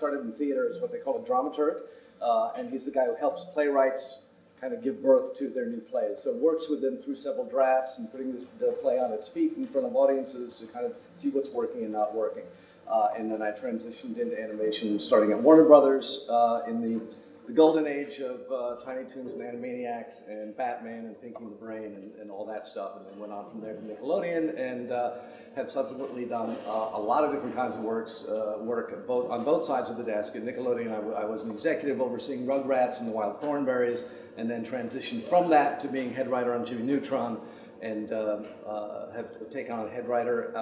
started in theater as what they call a dramaturg, and he's the guy who helps playwrights kind of give birth to their new plays. So works with them through several drafts and putting the play on its feet in front of audiences to kind of see what's working and not working. And then I transitioned into animation starting at Warner Brothers in the golden age of Tiny Toons and Animaniacs and Batman and Thinking the Brain and all that stuff, and then went on from there to Nickelodeon and have subsequently done a lot of different kinds of work on both sides of the desk. At Nickelodeon, I was an executive overseeing Rugrats and the Wild Thornberrys, and then transitioned from that to being head writer on Jimmy Neutron, and have taken on head writer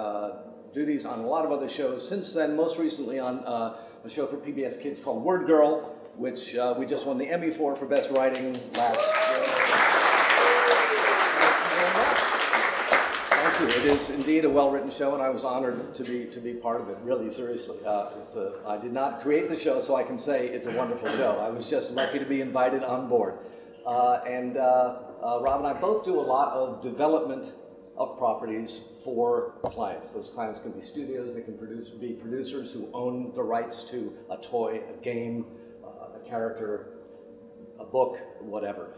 duties on a lot of other shows since then, most recently on a show for PBS Kids called Word Girl, which we just won the Emmy for Best Writing last year. Thank you. It is indeed a well-written show, and I was honored to be part of it, really, seriously. I did not create the show, so I can say it's a wonderful show. I was just lucky to be invited on board. Rob and I both do a lot of development of properties for clients. Those clients can be studios, they can be producers who own the rights to a toy, a game, a character, a book, whatever.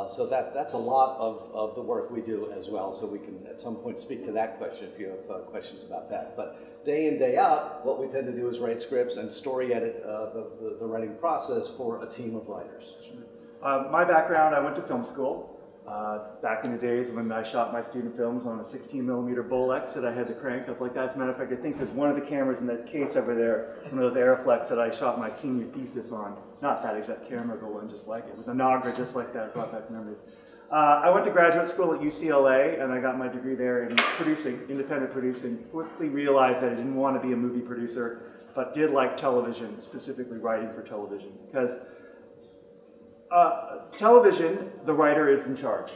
So that's a lot of the work we do as well, so we can at some point speak to that question if you have questions about that. But day in, day out, what we tend to do is write scripts and story edit the writing process for a team of writers. My background, I went to film school. Back in the days when I shot my student films on a 16mm Bolex that I had to crank up like that. As a matter of fact, I think there's one of the cameras in that case over there, one of those Aeroflex that I shot my senior thesis on. Not that exact camera, but one just like it. With a Nagra just like that, brought back memories. I went to graduate school at UCLA, and I got my degree there in producing, independent producing. Quickly realized that I didn't want to be a movie producer, but did like television, specifically writing for television. Because television, the writer is in charge,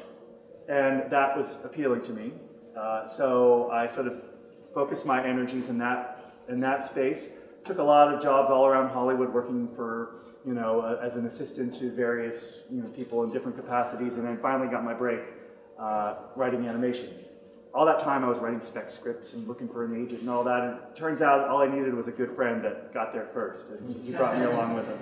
and that was appealing to me. So I sort of focused my energies in that space. Took a lot of jobs all around Hollywood, working for as an assistant to various people in different capacities, and then finally got my break writing animation. All that time I was writing spec scripts and looking for an agent and all that, and it turns out all I needed was a good friend that got there first, and he brought me along with him.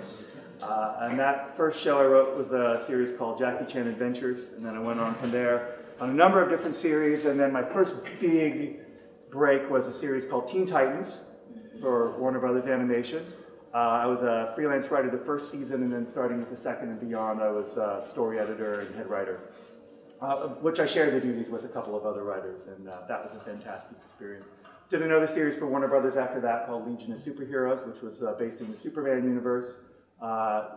And that first show I wrote was a series called Jackie Chan Adventures, and then I went on from there on a number of different series, and then my first big break was a series called Teen Titans for Warner Brothers Animation. I was a freelance writer the first season, and then starting with the second and beyond, I was story editor and head writer, which I shared the duties with a couple of other writers, and that was a fantastic experience. Did another series for Warner Brothers after that called Legion of Superheroes, which was based in the Superman universe.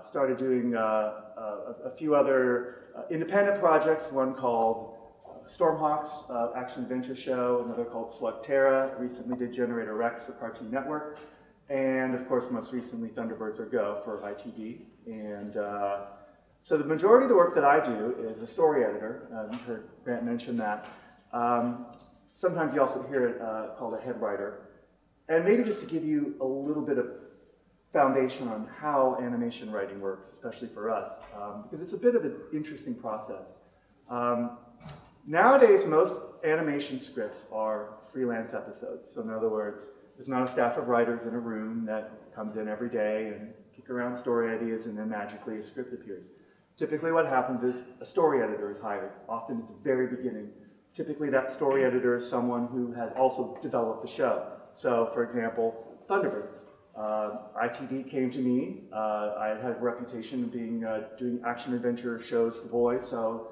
Started doing a few other independent projects, one called Stormhawks, action-adventure show, another called Slugterra. Recently did Generator Rex for Cartoon Network, and of course most recently Thunderbirds Are Go for ITV. And so the majority of the work that I do is a story editor. You heard Grant mention that. Sometimes you also hear it called a head writer. And maybe just to give you a little bit of foundation on how animation writing works, especially for us, because it's a bit of an interesting process. Nowadays, most animation scripts are freelance episodes. So in other words, there's not a staff of writers in a room that comes in every day and kick around story ideas and then magically a script appears. Typically what happens is a story editor is hired, often at the very beginning. Typically that story editor is someone who has also developed the show. So for example, Thunderbirds. ITV came to me. I had a reputation of being doing action-adventure shows for boys, so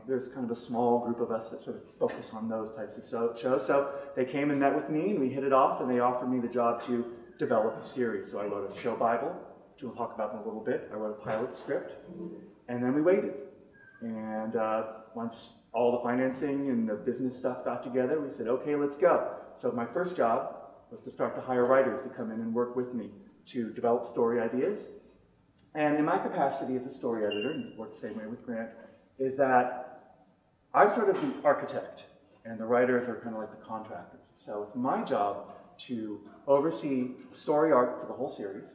there's kind of a small group of us that sort of focus on those types of shows. So they came and met with me, and we hit it off, and they offered me the job to develop a series. So I wrote a show Bible, which we'll talk about in a little bit. I wrote a pilot script, and then we waited. And once all the financing and the business stuff got together, we said, okay, let's go. So my first job was to start to hire writers to come in and work with me to develop story ideas. And in my capacity as a story editor, and work the same way with Grant, is that I'm sort of the architect, and the writers are kind of like the contractors. So it's my job to oversee story arc for the whole series,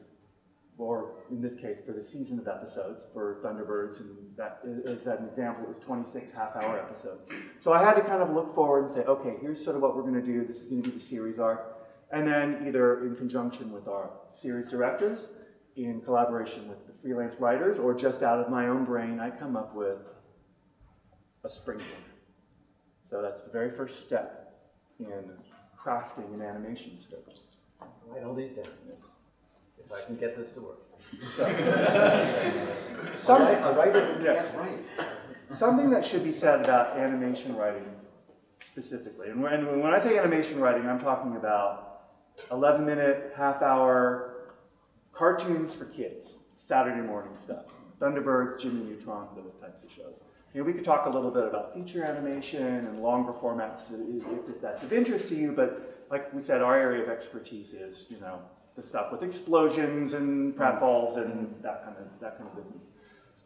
or in this case, for the season of episodes for Thunderbirds, and that is an example, it was 26 half-hour episodes. So I had to kind of look forward and say, okay, here's sort of what we're going to do. This is going to be the series arc. And then either in conjunction with our series directors, in collaboration with the freelance writers, or just out of my own brain, I come up with a springboard. So that's the very first step in crafting an animation script. Write all these down. Yes. If I can get this to work. So, a writer can't write. Something that should be said about animation writing specifically, and when I say animation writing, I'm talking about 11-minute, half-hour cartoons for kids, Saturday morning stuff, Thunderbirds, Jimmy Neutron, those types of shows. We could talk a little bit about feature animation and longer formats if that's of interest to you, but like we said, our area of expertise is, the stuff with explosions and pratfalls and that kind of business.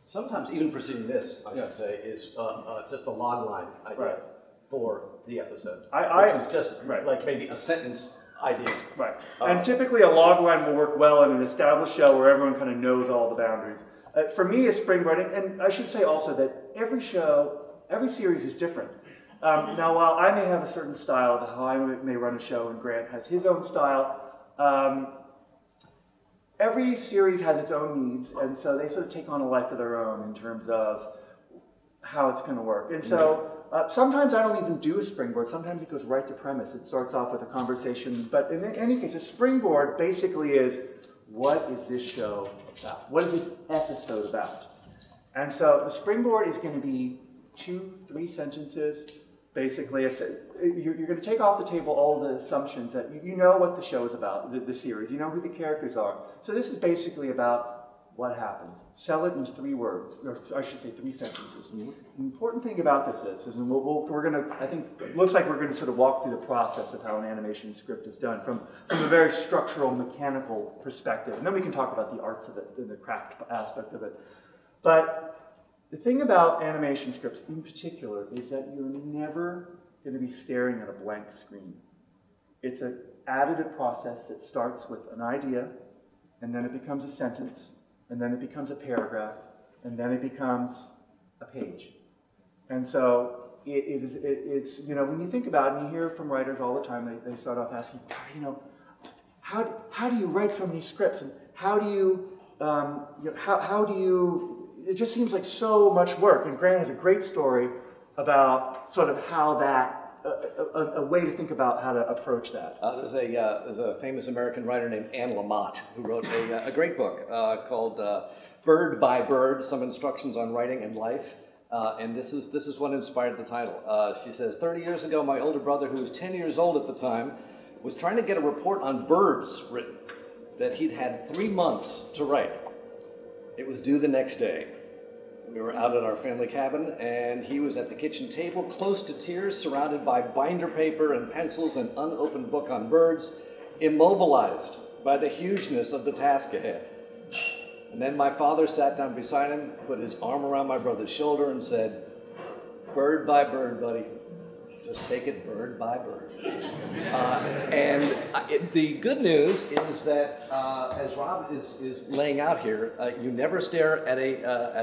Sometimes even preceding this, I should say, is just a log line idea for the episode, which is just like maybe a sentence idea. Right. And typically a log line will work well in an established show where everyone kind of knows all the boundaries. For me, a springboard, and I should say also that every series is different. Now, while I may have a certain style of how I may run a show, and Grant has his own style, every series has its own needs, and so they sort of take on a life of their own in terms of how it's going to work. And so sometimes I don't even do a springboard. Sometimes it goes right to premise. It starts off with a conversation. But in any case, a springboard basically is, what is this show about? What is this episode about? And so the springboard is going to be 2-3 sentences. Basically, you're going to take off the table all the assumptions that you know what the show is about, the series. You know who the characters are. So this is basically about what happens. Sell it in 3 words, or I should say 3 sentences. The important thing about this is, and we're going to, I think, it looks like we're going to sort of walk through the process of how an animation script is done from a very structural, mechanical perspective. And then we can talk about the arts of it and the craft aspect of it. But the thing about animation scripts in particular is that you're never going to be staring at a blank screen. It's an additive process that starts with an idea, and then it becomes a sentence, and then it becomes a paragraph, and then it becomes a page. And so it's when you think about it, and you hear from writers all the time, they start off asking, how do you write so many scripts, and how do you, how do you, it just seems like so much work. And Grant has a great story about sort of how that, a way to think about how to approach that. There's a famous American writer named Anne Lamott who wrote a great book called Bird by Bird, Some Instructions on Writing and Life. And this is what inspired the title. She says, 30 years ago, my older brother, who was 10 years old at the time, was trying to get a report on birds written that he'd had 3 months to write. It was due the next day. We were out at our family cabin, and he was at the kitchen table, close to tears, surrounded by binder paper and pencils and unopened book on birds, immobilized by the hugeness of the task ahead. And then my father sat down beside him, put his arm around my brother's shoulder, and said, "Bird by bird, buddy. Just take it bird by bird." The good news is that, as Rob is laying out here, you never stare at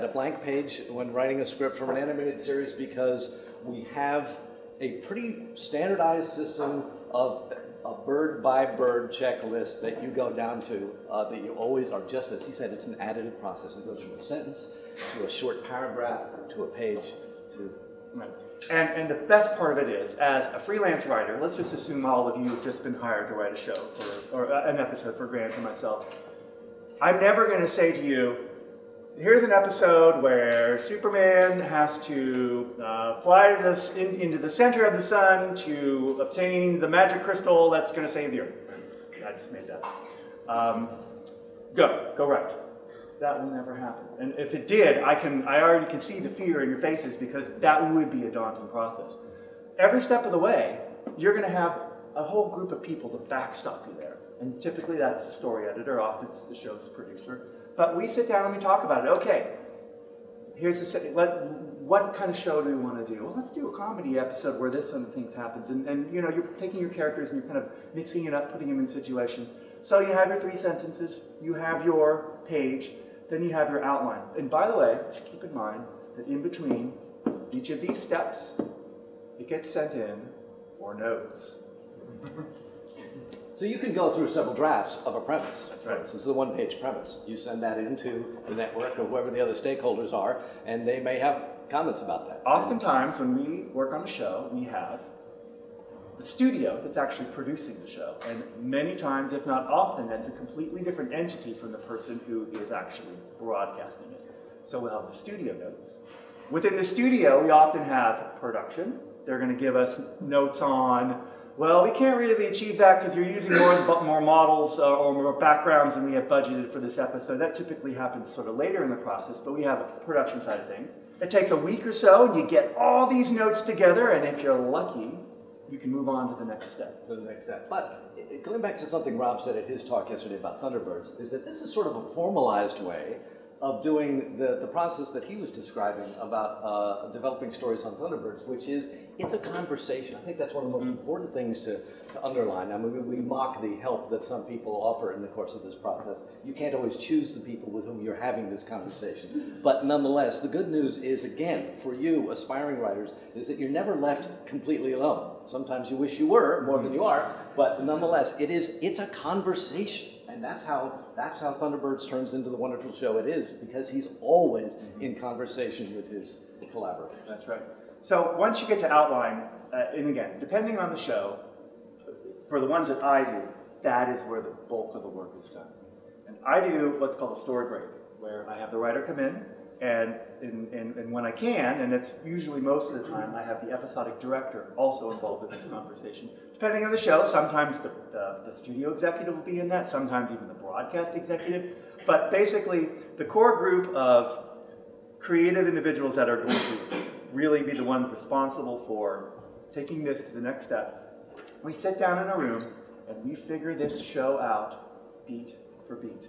a blank page when writing a script from an animated series, because we have a pretty standardized system of a bird by bird checklist that you go down to, that you always are, just as he said, it's an additive process. It goes from a sentence to a short paragraph to a page to... Right. And the best part of it is, as a freelance writer, let's just assume all of you have just been hired to write a show or an episode for Grant and myself. I'm never going to say to you, here's an episode where Superman has to fly into the center of the sun to obtain the magic crystal that's going to save the Earth. I just made that. Go write. That will never happen. And if it did, I already can see the fear in your faces, because that would be a daunting process. Every step of the way, you're going to have a whole group of people to backstop you there. And typically that's the story editor, often it's the show's producer. But we sit down and we talk about it. Okay, here's what kind of show do we want to do? Well, let's do a comedy episode where this sort of thing happens. And you're taking your characters and you're kind of mixing it up, putting them in situation. So you have your 3 sentences, you have your page, then you have your outline. And by the way, you should keep in mind that in between each of these steps, it gets sent in for notes. So you can go through several drafts of a premise. That's right. For instance, the one-page premise. You send that into the network or whoever the other stakeholders are, and they may have comments about that. Oftentimes, when we work on a show, we have the studio that's actually producing the show. And many times, if not often, that's a completely different entity from the person who is actually broadcasting it. So we'll have the studio notes. Within the studio, we often have production. They're going to give us notes on, well, we can't really achieve that because you're using more models or more backgrounds than we have budgeted for this episode. That typically happens sort of later in the process, but we have a production side of things. It takes a week or so, and you get all these notes together, and if you're lucky, you can move on to the next step. To the next step. But going back to something Rob said at his talk yesterday about Thunderbirds, is that this is sort of a formalized way of doing the process that he was describing about developing stories on Thunderbirds, which is, it's a conversation. I think that's one of the most important things to underline. I mean, we mock the help that some people offer in the course of this process. You can't always choose the people with whom you're having this conversation. But nonetheless, the good news is, again, for you, aspiring writers, is that you're never left completely alone. Sometimes you wish you were, more than you are, but nonetheless, it's a conversation. And that's how Thunderbirds turns into the wonderful show it is, because he's always in conversation with his collaborators. That's right. So once you get to outline, and again, depending on the show, for the ones that I do, that is where the bulk of the work is done. And I do what's called a story break, where I have the writer come in, and when I can, and it's usually most of the time, I have the episodic director also involved in this conversation. Depending on the show, sometimes the studio executive will be in that, sometimes even the broadcast executive. But basically, the core group of creative individuals that are going to really be the ones responsible for taking this to the next step, we sit down in a room and we figure this show out beat for beat.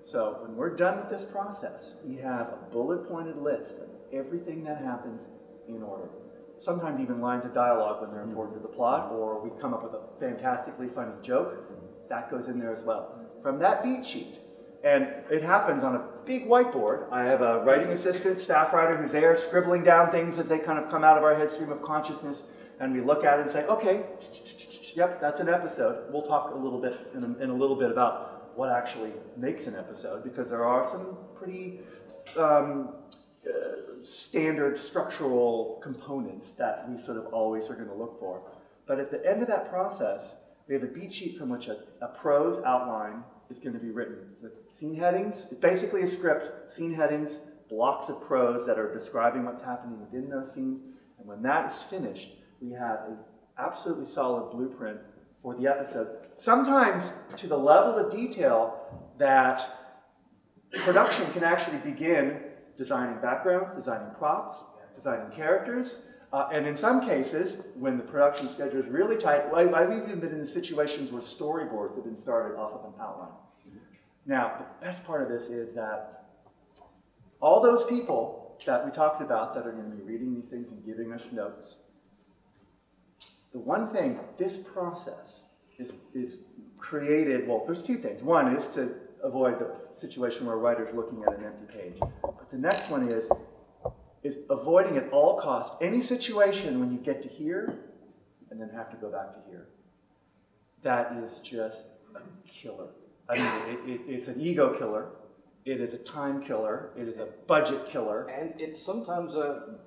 So when we're done with this process, we have a bullet-pointed list of everything that happens in order. Sometimes even lines of dialogue when they're important to the plot, or we come up with a fantastically funny joke, that goes in there as well. From that beat sheet, and it happens on a big whiteboard. I have a writing assistant, staff writer, who's there scribbling down things as they kind of come out of our head stream of consciousness, and we look at it and say, okay, yep, that's an episode. We'll talk a little bit in a little bit about what actually makes an episode, because there are some pretty standard structural components that we sort of always are going to look for. But at the end of that process, we have a beat sheet from which a prose outline is going to be written with scene headings. It's basically a script, scene headings, blocks of prose that are describing what's happening within those scenes. And when that is finished, we have an absolutely solid blueprint for the episode. Sometimes to the level of detail that production can actually begin designing backgrounds, designing props, designing characters, and in some cases, when the production schedule is really tight, I've even been in situations where storyboards have been started off of an outline. Now, the best part of this is that all those people that we talked about that are going to be reading these things and giving us notes, the one thing, this process is created, well, there's two things. One is to avoid the situation where a writer's looking at an empty page. But the next one is avoiding at all costs any situation when you get to here and then have to go back to here. That is just a killer. I mean, it's an ego killer. It is a time killer. It is a budget killer. And it's sometimes the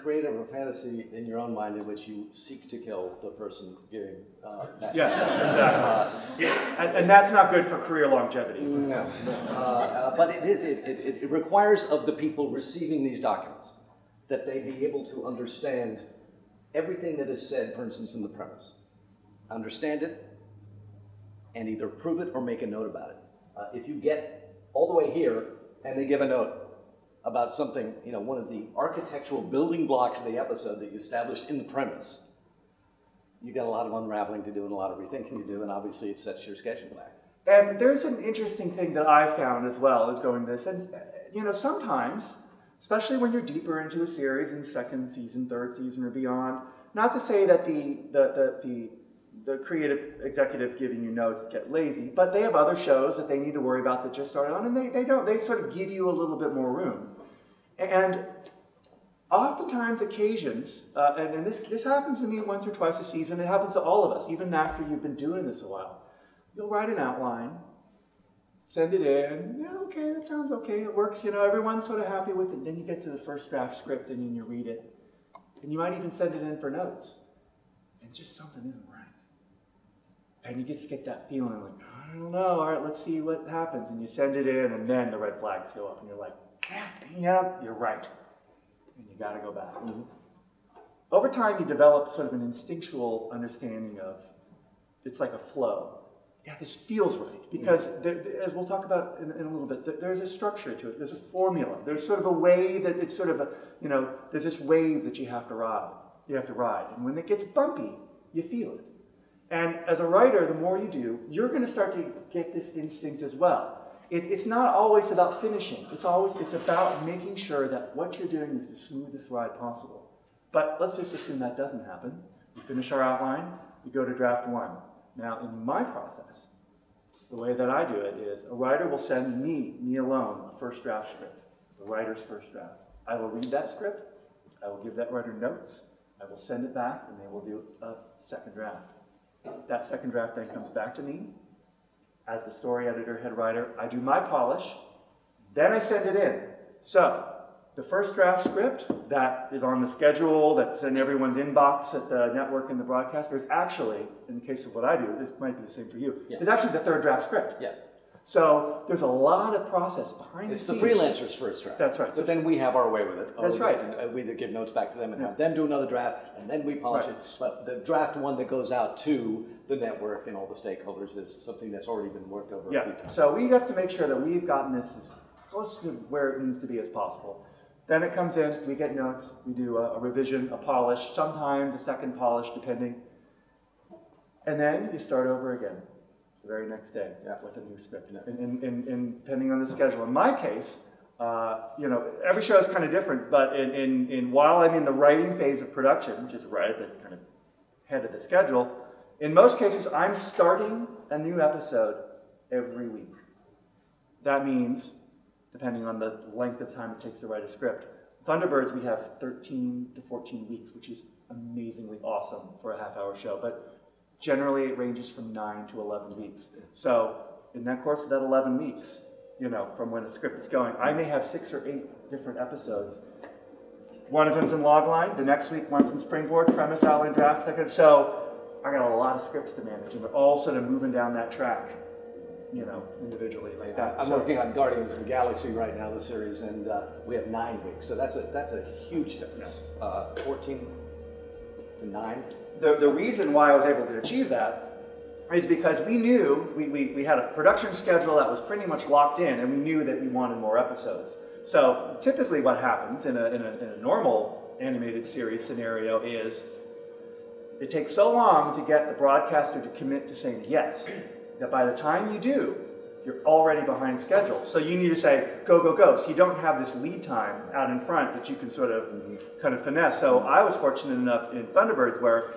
creative or fantasy in your own mind in which you seek to kill the person giving that. Yes, exactly. And that's not good for career longevity. No. But it requires of the people receiving these documents that they be able to understand everything that is said, for instance, in the premise. Understand it and either prove it or make a note about it. If you get all the way here and they give a note about something, one of the architectural building blocks of the episode that you established in the premise, you got a lot of unraveling to do and a lot of rethinking to do, and obviously it sets your schedule back. And there's an interesting thing that I found as well as going this, and sometimes, especially when you're deeper into a series in second season, third season, or beyond, not to say that the creative executives giving you notes get lazy, but they have other shows that they need to worry about that just started on, and they sort of give you a little bit more room. And Oftentimes, occasions, and this happens to me once or twice a season, it happens to all of us, even after you've been doing this a while. You'll write an outline, send it in, yeah, okay, that sounds okay, it works, you know, everyone's sort of happy with it. Then you get to the first draft script and then you read it. And you might even send it in for notes. And just something isn't right. And you just get that feeling like, I don't know, all right, let's see what happens. And you send it in and then the red flags go up and you're like, yeah, you're right. And you gotta go back. Mm-hmm. Over time, you develop sort of an instinctual understanding of, it's like a flow. Yeah, this feels right, because as we'll talk about in a little bit, there's a structure to it, there's a formula, there's sort of a way that it's sort of a, you know, there's this wave that you have to ride, and when it gets bumpy, you feel it. And as a writer, the more you do, you're going to start to get this instinct as well. It's not always about finishing, it's about making sure that what you're doing is the smoothest ride possible. But let's just assume that doesn't happen. We finish our outline, we go to draft one. Now, in my process, the way that I do it is a writer will send me alone, a first draft script, the writer's first draft. I will read that script, I will give that writer notes, I will send it back, and they will do a second draft. That second draft then comes back to me. As the story editor, head writer, I do my polish, then I send it in. So, the first draft script that is on the schedule, that's in everyone's inbox at the network and the broadcaster, is actually, in the case of what I do, this might be the same for you, is actually the third draft script. Yes. So there's a lot of process behind the scenes. It's the freelancer's first draft. That's right. But then we have our way with it. That's right. And we either give notes back to them and have them do another draft, and then we polish it. But the draft one that goes out to the network and all the stakeholders is something that's already been worked over a few times. So we have to make sure that we've gotten this as close to where it needs to be as possible. Then it comes in, we get notes, we do a revision, a polish, sometimes a second polish, depending. And then you start over again the very next day with a new script, and depending on the schedule. In my case, you know, every show is kind of different, but while I'm in the writing phase of production, which is right at the kind of head of the schedule, in most cases, I'm starting a new episode every week. That means, depending on the length of time it takes to write a script. Thunderbirds, we have 13 to 14 weeks, which is amazingly awesome for a half-hour show, but generally it ranges from 9 to 11 weeks. So in that course of that 11 weeks, you know, from when a script is going, I may have 6 or 8 different episodes. One of them's in logline, the next week one's in springboard, premise, outline, draft, second. So I got a lot of scripts to manage, and they're all sort of moving down that track, you know, individually like that. I'm working on Guardians of the Galaxy right now, the series, and we have 9 weeks, so that's a huge difference. 14 to 9. The reason why I was able to achieve that is because we knew we had a production schedule that was pretty much locked in, and we knew that we wanted more episodes. So typically, what happens in a normal animated series scenario is it takes so long to get the broadcaster to commit to saying yes, that by the time you do, you're already behind schedule. So you need to say, go, go, go. So you don't have this lead time out in front that you can sort of kind of finesse. So I was fortunate enough in Thunderbirds where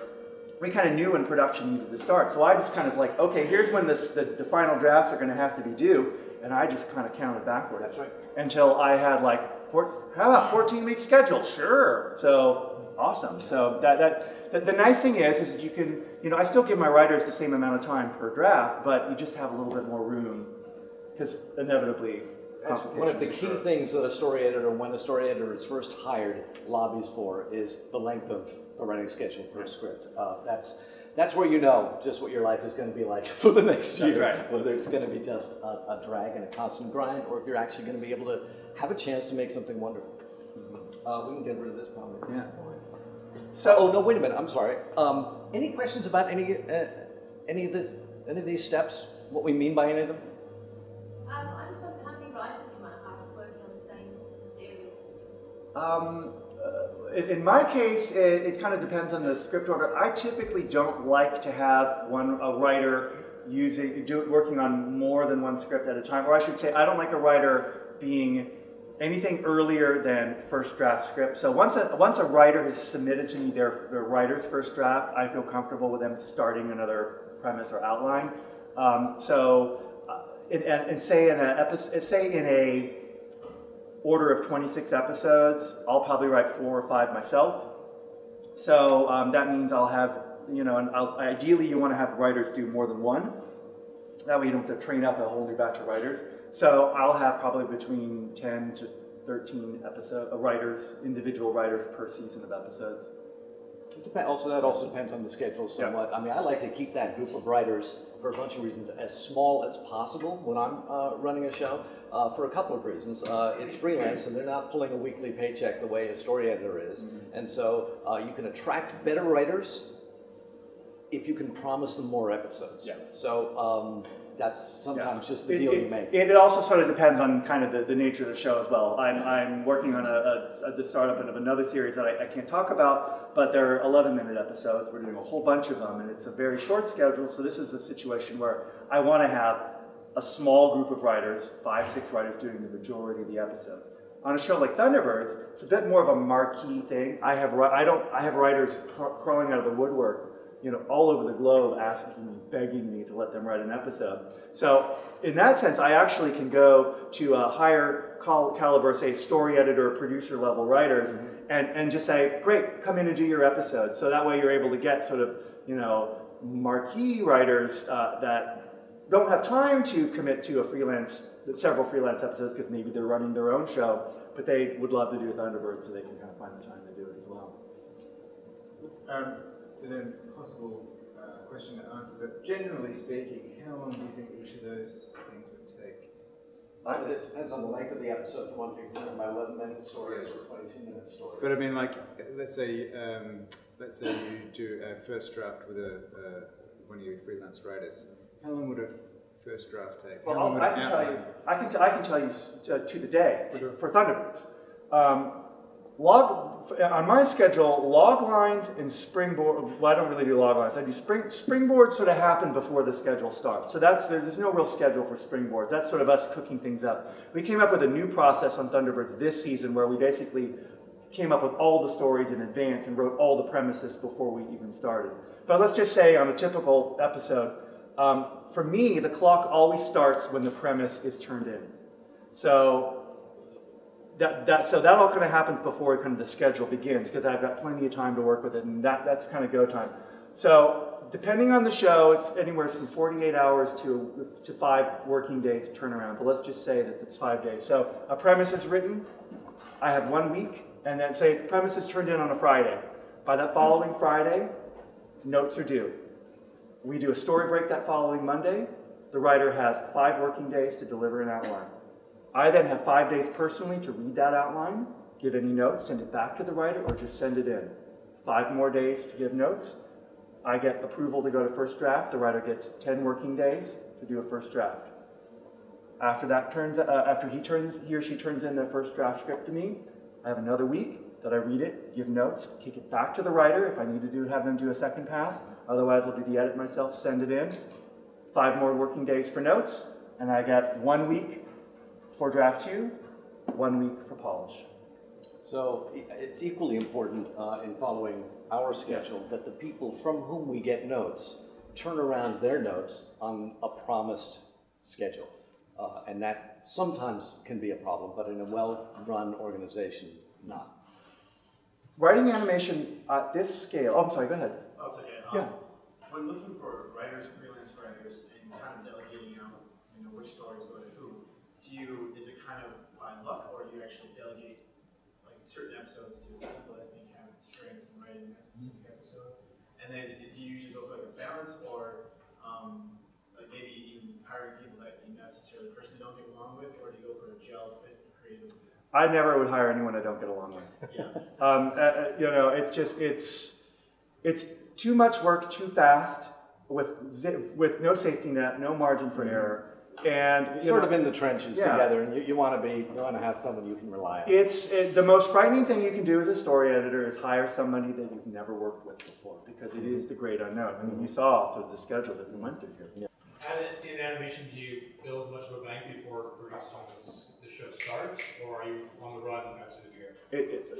we kind of knew when production needed to start. So I just kind of like, okay, here's when the final drafts are going to have to be due. And I just kind of counted backwards. That's right. Until I had like, how about 14-week schedule? Sure. So awesome. So the nice thing is that you can, you know, I still give my writers the same amount of time per draft, but you just have a little bit more room because inevitably that's one of the key things that a story editor, when a story editor is first hired, lobbies for is the length of the writing schedule per script. That's where you know just what your life is going to be like for the next year. Right. Whether it's going to be just a drag and a constant grind, or if you're actually going to be able to have a chance to make something wonderful. We can get rid of this problem. Yeah. So, oh no, wait a minute. I'm sorry. Any questions about any of these steps? What we mean by any of them? I just wonder how many writers you might have working on the same series. In my case, it kind of depends on the script order. I typically don't like to have a writer working on more than one script at a time, or I should say, I don't like a writer being anything earlier than first draft script. So once a writer has submitted to me their writer's first draft, I feel comfortable with them starting another premise or outline. Say in order of 26 episodes. I'll probably write 4 or 5 myself. So that means I'll have, you know, and ideally you want to have writers do more than one. That way you don't have to train up a whole new batch of writers. So I'll have probably between 10 to 13 writers, individual writers per season of episodes. That also depends on the schedule somewhat. Yeah. I mean, I like to keep that group of writers, for a bunch of reasons, as small as possible when I'm running a show, for a couple of reasons. It's freelance, and they're not pulling a weekly paycheck the way a story editor is. Mm-hmm. And so you can attract better writers if you can promise them more episodes. Yeah. So that's sometimes just the deal you make. It also sort of depends on kind of the nature of the show as well. I'm working on the startup of another series that I can't talk about, but they're 11-minute episodes. We're doing a whole bunch of them, and it's a very short schedule, so this is a situation where I want to have a small group of writers, 5, 6 writers doing the majority of the episodes. On a show like Thunderbirds, it's a bit more of a marquee thing. I have writers crawling out of the woodwork, you know, all over the globe asking me, begging me to let them write an episode. So in that sense, I actually can go to a higher caliber, say story editor or producer level writers, and just say, great, come in and do your episode. So that way you're able to get sort of, you know, marquee writers that don't have time to commit to several freelance episodes because maybe they're running their own show, but they would love to do Thunderbird, so they can kind of find the time to do it as well. So then, possible question to answer, but generally speaking, how long do you think each of those things would take? It depends on the length of the episode. For one thing, my 11-minute stories or 22-minute stories. But I mean, like, let's say you do a first draft with one of your freelance writers. How long would a first draft take? Well, I can tell you to the day for Thunderbirds. On my schedule, log lines and springboard. Well, I don't really do log lines. I do springboards. Sort of happen before the schedule starts. So there's no real schedule for springboards. That's sort of us cooking things up. We came up with a new process on Thunderbirds this season where we basically came up with all the stories in advance and wrote all the premises before we even started. But let's just say on a typical episode, for me, the clock always starts when the premise is turned in. So that all kind of happens before kind of the schedule begins because I've got plenty of time to work with it, and that's kind of go time. So depending on the show, it's anywhere from 48 hours to 5 working days turnaround. But let's just say that it's 5 days. So a premise is written. I have 1 week, and then say the premise is turned in on a Friday. By that following Friday, notes are due. We do a story break that following Monday. The writer has 5 working days to deliver an outline. I then have 5 days personally to read that outline, give any notes, send it back to the writer, or just send it in. 5 more days to give notes. I get approval to go to first draft. The writer gets 10 working days to do a first draft. After he or she turns in their first draft script to me, I have another week that I read it, give notes, kick it back to the writer if I need to have them do a second pass. Otherwise, I'll do the edit myself, send it in. 5 more working days for notes, and I get 1 week for draft 2, 1 week for polish. So it's equally important in following our schedule that the people from whom we get notes turn around their notes on a promised schedule. And that sometimes can be a problem, but in a well-run organization, not. Writing animation at this scale, oh, I'm sorry, go ahead. Oh, it's okay. Yeah. When looking for writers and freelance writers and kind of delegating out, you know, which stories go to who, is it kind of by luck, or do you actually delegate like certain episodes to people that think have strengths in writing that specific episode? And then do you usually go for like a balance, or like maybe even hiring people that you necessarily personally don't get along with, or do you go for a gel fit creative? I never would hire anyone I don't get along with. Yeah. You know, it's too much work too fast with no safety net, no margin for error. And you're sort of in the trenches together, and you want to have someone you can rely on. The most frightening thing you can do as a story editor is hire somebody that you've never worked with before, because it is the great unknown. I mean, you saw sort of the schedule that we went through here. Yeah. And in animation, do you build much of a bank before the show starts, or are you on the run as soon as you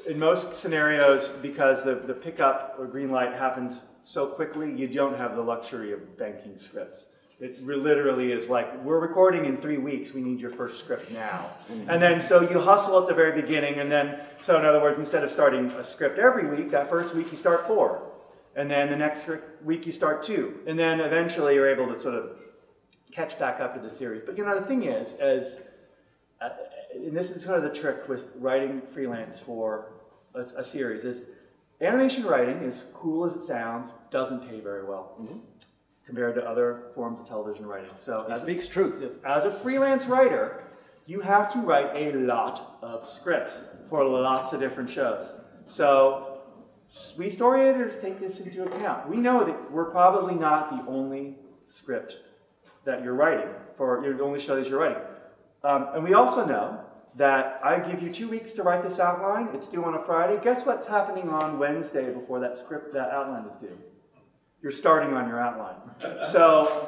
get? In most scenarios, because the pickup or green light happens so quickly, you don't have the luxury of banking scripts. It literally is like, we're recording in 3 weeks, we need your first script now. And then so you hustle at the very beginning, and then, so in other words, instead of starting a script every week, that first week you start 4. And then the next week you start 2. And then eventually you're able to sort of catch back up to the series. But you know, the thing is, and this is sort of the trick with writing freelance for a series, is animation writing, as cool as it sounds, doesn't pay very well. Compared to other forms of television writing. So It speaks truth. As a freelance writer, you have to write a lot of scripts for lots of different shows. So we story editors take this into account. We know that we're probably not the only script that you're writing, for the only show that you're writing. And we also know that I give you 2 weeks to write this outline, it's due on a Friday. Guess what's happening on Wednesday before that outline is due? You're starting on your outline. So,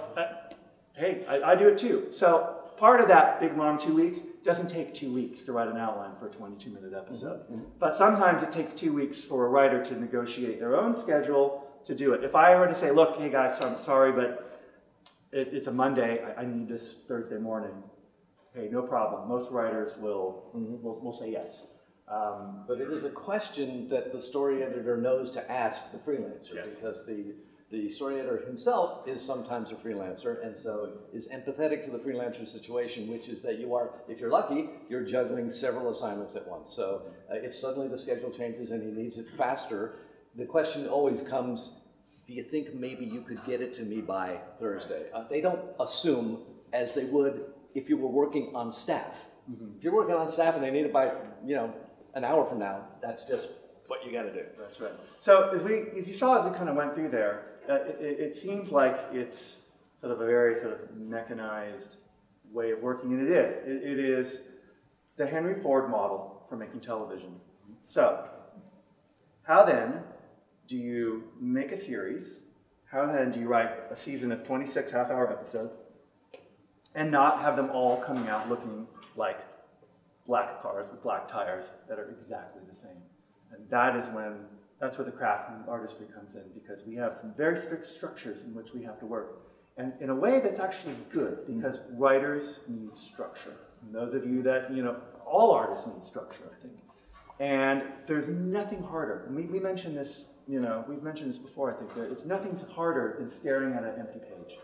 hey, I do it too. So part of that big long 2 weeks doesn't take 2 weeks to write an outline for a 22-minute episode. But sometimes it takes 2 weeks for a writer to negotiate their own schedule to do it. If I were to say, look, hey guys, I'm sorry, but it's a Monday, I need this Thursday morning. Hey, no problem. Most writers will say yes. But it is a question that the story editor knows to ask the freelancer, because the story editor himself is sometimes a freelancer, and so is empathetic to the freelancer situation, which is that you are, if you're lucky, you're juggling several assignments at once. So if suddenly the schedule changes and he needs it faster, the question always comes, do you think maybe you could get it to me by Thursday? They don't assume, as they would if you were working on staff. If you're working on staff and they need it by, an hour from now, that's just what you got to do. That's right. So as you saw as we kind of went through there, it seems like it's sort of a very sort of mechanized way of working, and it is. It is the Henry Ford model for making television. So how then do you make a series? How then do you write a season of 26 half-hour episodes and not have them all coming out looking like black cars with black tires that are exactly the same? And that's where the craft and artistry comes in, because we have some very strict structures in which we have to work. And in a way that's actually good, because writers need structure. And those of you that, all artists need structure, I think. And there's nothing harder. And we mentioned this, we've mentioned this before, I think. It's nothing harder than staring at an empty page.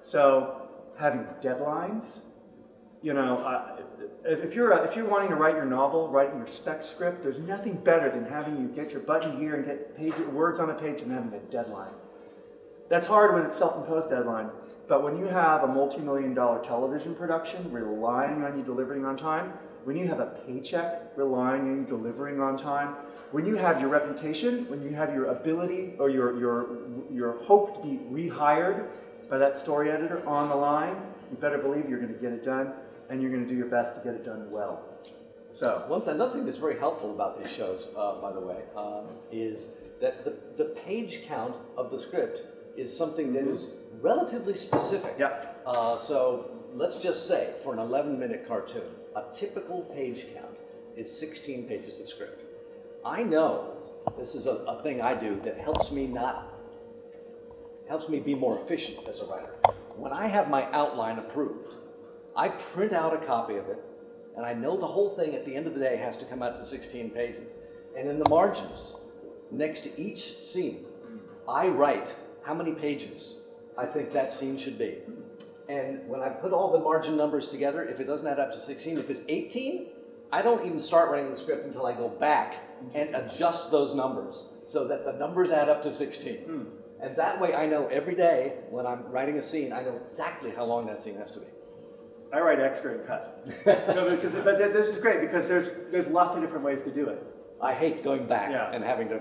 So having deadlines, if you're wanting to write your novel, writing your spec script, there's nothing better than having you get your button here and get words on a page and having a deadline. That's hard when it's self-imposed deadline, but when you have a multi-million-dollar television production relying on you delivering on time, when you have a paycheck relying on you delivering on time, when you have your reputation, when you have your ability or your hope to be rehired by that story editor on the line, you better believe you're going to get it done, and you're going to do your best to get it done well. So another thing that's very helpful about these shows, by the way, is that the page count of the script is something that is relatively specific. Yep. So let's just say, for an 11-minute cartoon, a typical page count is 16 pages of script. I know this is a thing I do that helps me be more efficient as a writer. When I have my outline approved, I print out a copy of it, and I know the whole thing at the end of the day has to come out to 16 pages. And in the margins, next to each scene, I write how many pages I think that scene should be. And when I put all the margin numbers together, if it doesn't add up to 16, if it's 18, I don't even start writing the script until I go back and adjust those numbers so that the numbers add up to 16. And that way I know every day when I'm writing a scene, I know exactly how long that scene has to be. I write extra and cut. But this is great because there's lots of different ways to do it. I hate going back and having to...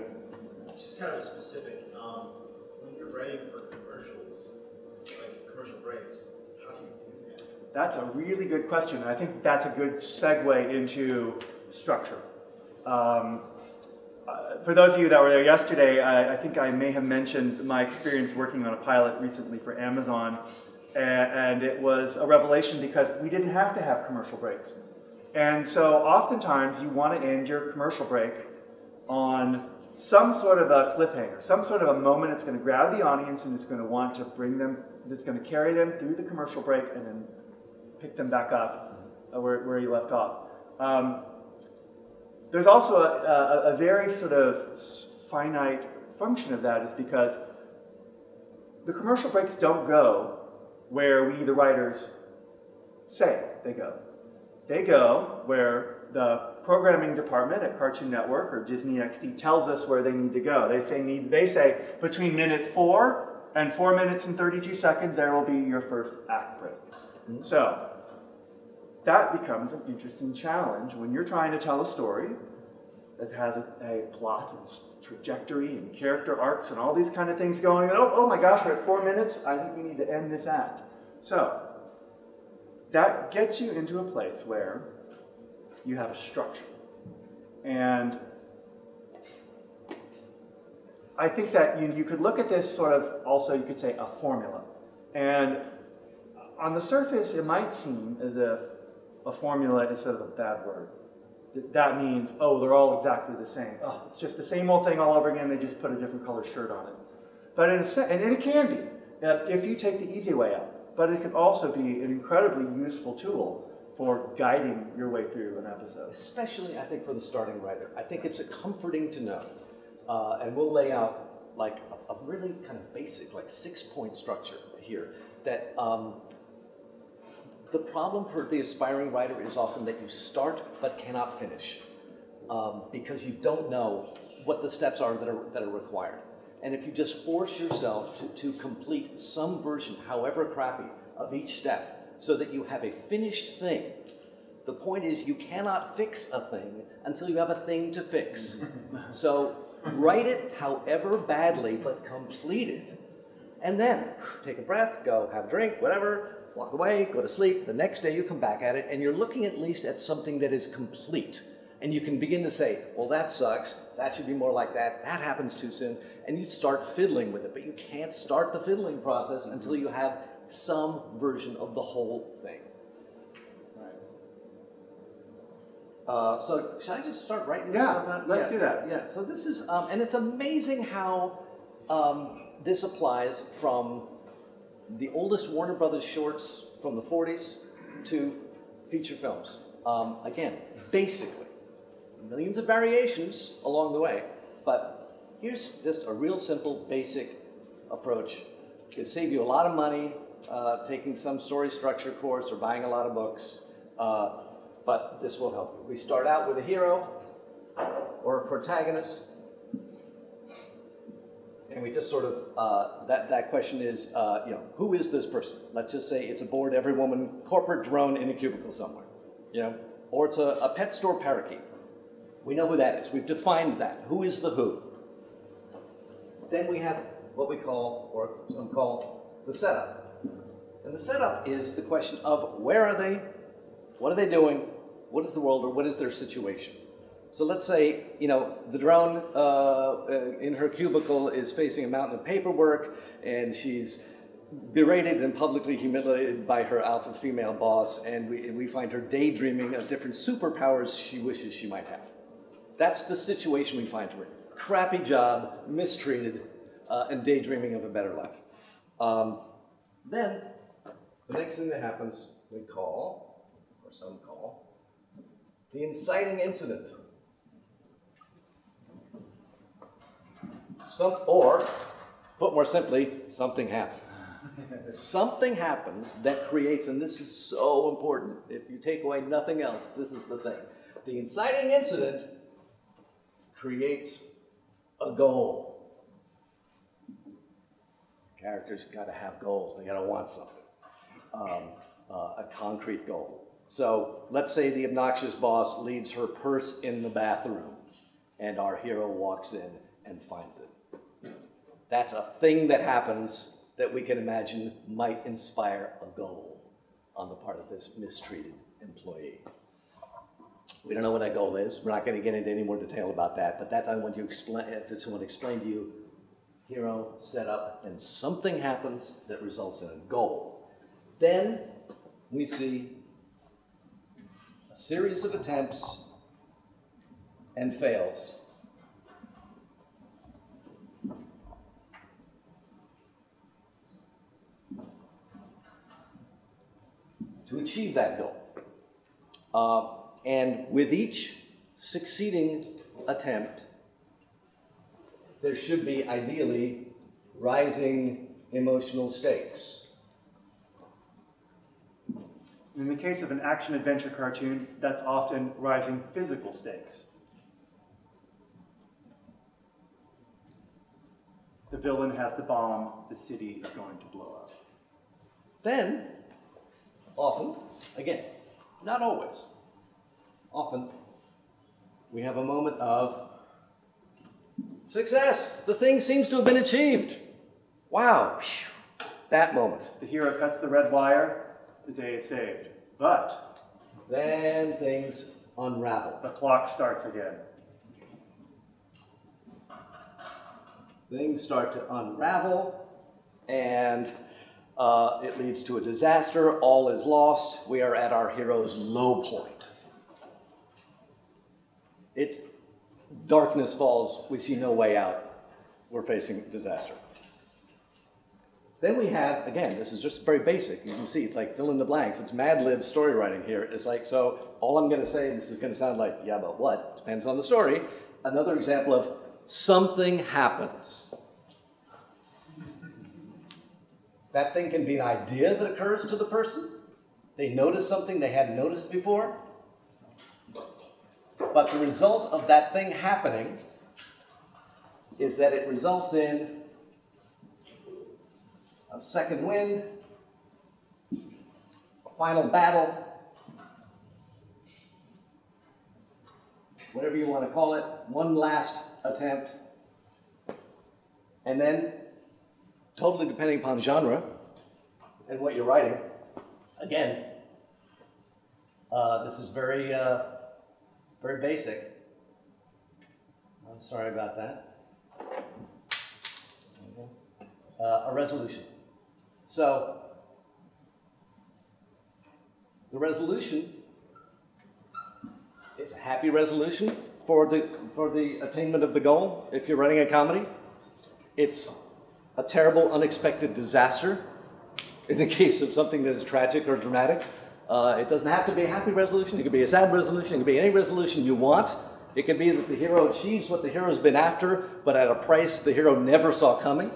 It's just kind of specific. When you're writing for commercials, like commercial breaks, how do you do that? That's a really good question. I think that's a good segue into structure. For those of you that were there yesterday, I think I may have mentioned my experience working on a pilot recently for Amazon, and it was a revelation because we didn't have to have commercial breaks. And so oftentimes you want to end your commercial break on some sort of a cliffhanger, some sort of a moment that's going to grab the audience and is going to want to bring them, that's going to carry them through the commercial break and then pick them back up where you left off. There's also a very sort of finite function of that is because the commercial breaks don't go where we, the writers, say they go. They go where the programming department at Cartoon Network or Disney XD tells us where they need to go. They say between minute 4 and 4 minutes and 32 seconds, there will be your first act break. Mm-hmm. So that becomes an interesting challenge when you're trying to tell a story that has a plot and trajectory and character arcs and all these kind of things going. And oh my gosh, we're at 4 minutes. I think we need to end this act. So that gets you into a place where you have a structure. And I think that you could look at this sort of also, you could say, a formula. And on the surface, it might seem as if a formula is sort of a bad word. That means, oh, they're all exactly the same. Oh, it's just the same old thing all over again, they just put a different color shirt on it. But in a sense, and it can be, if you take the easy way out. But it can also be an incredibly useful tool for guiding your way through an episode. Especially, I think, for the starting writer. I think it's comforting to know, and we'll lay out like a really kind of basic, like 6-point structure here, that the problem for the aspiring writer is often that you start but cannot finish because you don't know what the steps are that are required. And if you just force yourself to complete some version, however crappy, of each step so that you have a finished thing, the point is you cannot fix a thing until you have a thing to fix. So write it however badly, but complete it. And then take a breath, go have a drink, whatever, walk away, go to sleep. The next day you come back at it and you're looking at least at something that is complete. And you can begin to say, well, that sucks. That should be more like that. That happens too soon. And you start fiddling with it. But you can't start the fiddling process until you have some version of the whole thing. Right. So should I just start writing this stuff out? Let's do that. Yeah. So this is, and it's amazing how this applies from the oldest Warner Brothers shorts from the 40s to feature films. Again, basically. Millions of variations along the way, but here's just a real simple, basic approach. It'll save you a lot of money taking some story structure course or buying a lot of books, but this will help you. We start out with a hero or a protagonist, and we just sort of, that question is, you know, who is this person? Let's just say it's a bored every woman corporate drone in a cubicle somewhere, you know, or it's a pet store parakeet. We know who that is. We've defined that. Who is the who? Then we have what we call, or some call, the setup. And the setup is the question of where are they? What are they doing? What is the world, or what is their situation? So let's say, you know, the drone in her cubicle is facing a mountain of paperwork, and she's berated and publicly humiliated by her alpha female boss, and we find her daydreaming of different superpowers she wishes she might have. That's the situation we find her in. Crappy job, mistreated, and daydreaming of a better life. Then, the next thing that happens, we call, or some call, the inciting incident. Or, put more simply, something happens. Something happens that creates, and this is so important, if you take away nothing else, this is the thing. The inciting incident creates a goal. Characters got to have goals. They got to want something, a concrete goal. So let's say the obnoxious boss leaves her purse in the bathroom, and our hero walks in and finds it. That's a thing that happens that we can imagine might inspire a goal on the part of this mistreated employee. We don't know what that goal is. We're not going to get into any more detail about that, but that I want to explain to you, hero, setup, and something happens that results in a goal. Then we see a series of attempts and fails achieve that goal. And with each succeeding attempt, there should be ideally rising emotional stakes. In the case of an action-adventure cartoon, that's often rising physical stakes. The villain has the bomb, the city is going to blow up. Then, often, again, not always, often, we have a moment of success. The thing seems to have been achieved. Wow, that moment. The hero cuts the red wire, the day is saved. But then things unravel. The clock starts again. Things start to unravel, and it leads to a disaster. All is lost. We are at our hero's low point. It's darkness falls. We see no way out. We're facing disaster. Then we have, again, this is just very basic. You can see it's like fill in the blanks. It's Mad Lib story writing here. It's like, so all I'm going to say, and this is going to sound like, yeah, but what? Depends on the story. Another example of something happens. That thing can be an idea that occurs to the person. They notice something they hadn't noticed before. But the result of that thing happening is that it results in a second wind, a final battle, whatever you want to call it, one last attempt, and then, totally depending upon genre and what you're writing, again, this is very, very basic. I'm sorry about that. A resolution. So, the resolution is a happy resolution for the attainment of the goal. If you're running a comedy, it's a terrible, unexpected disaster. In the case of something that is tragic or dramatic, it doesn't have to be a happy resolution. It could be a sad resolution. It could be any resolution you want. It could be that the hero achieves what the hero's been after, but at a price the hero never saw coming.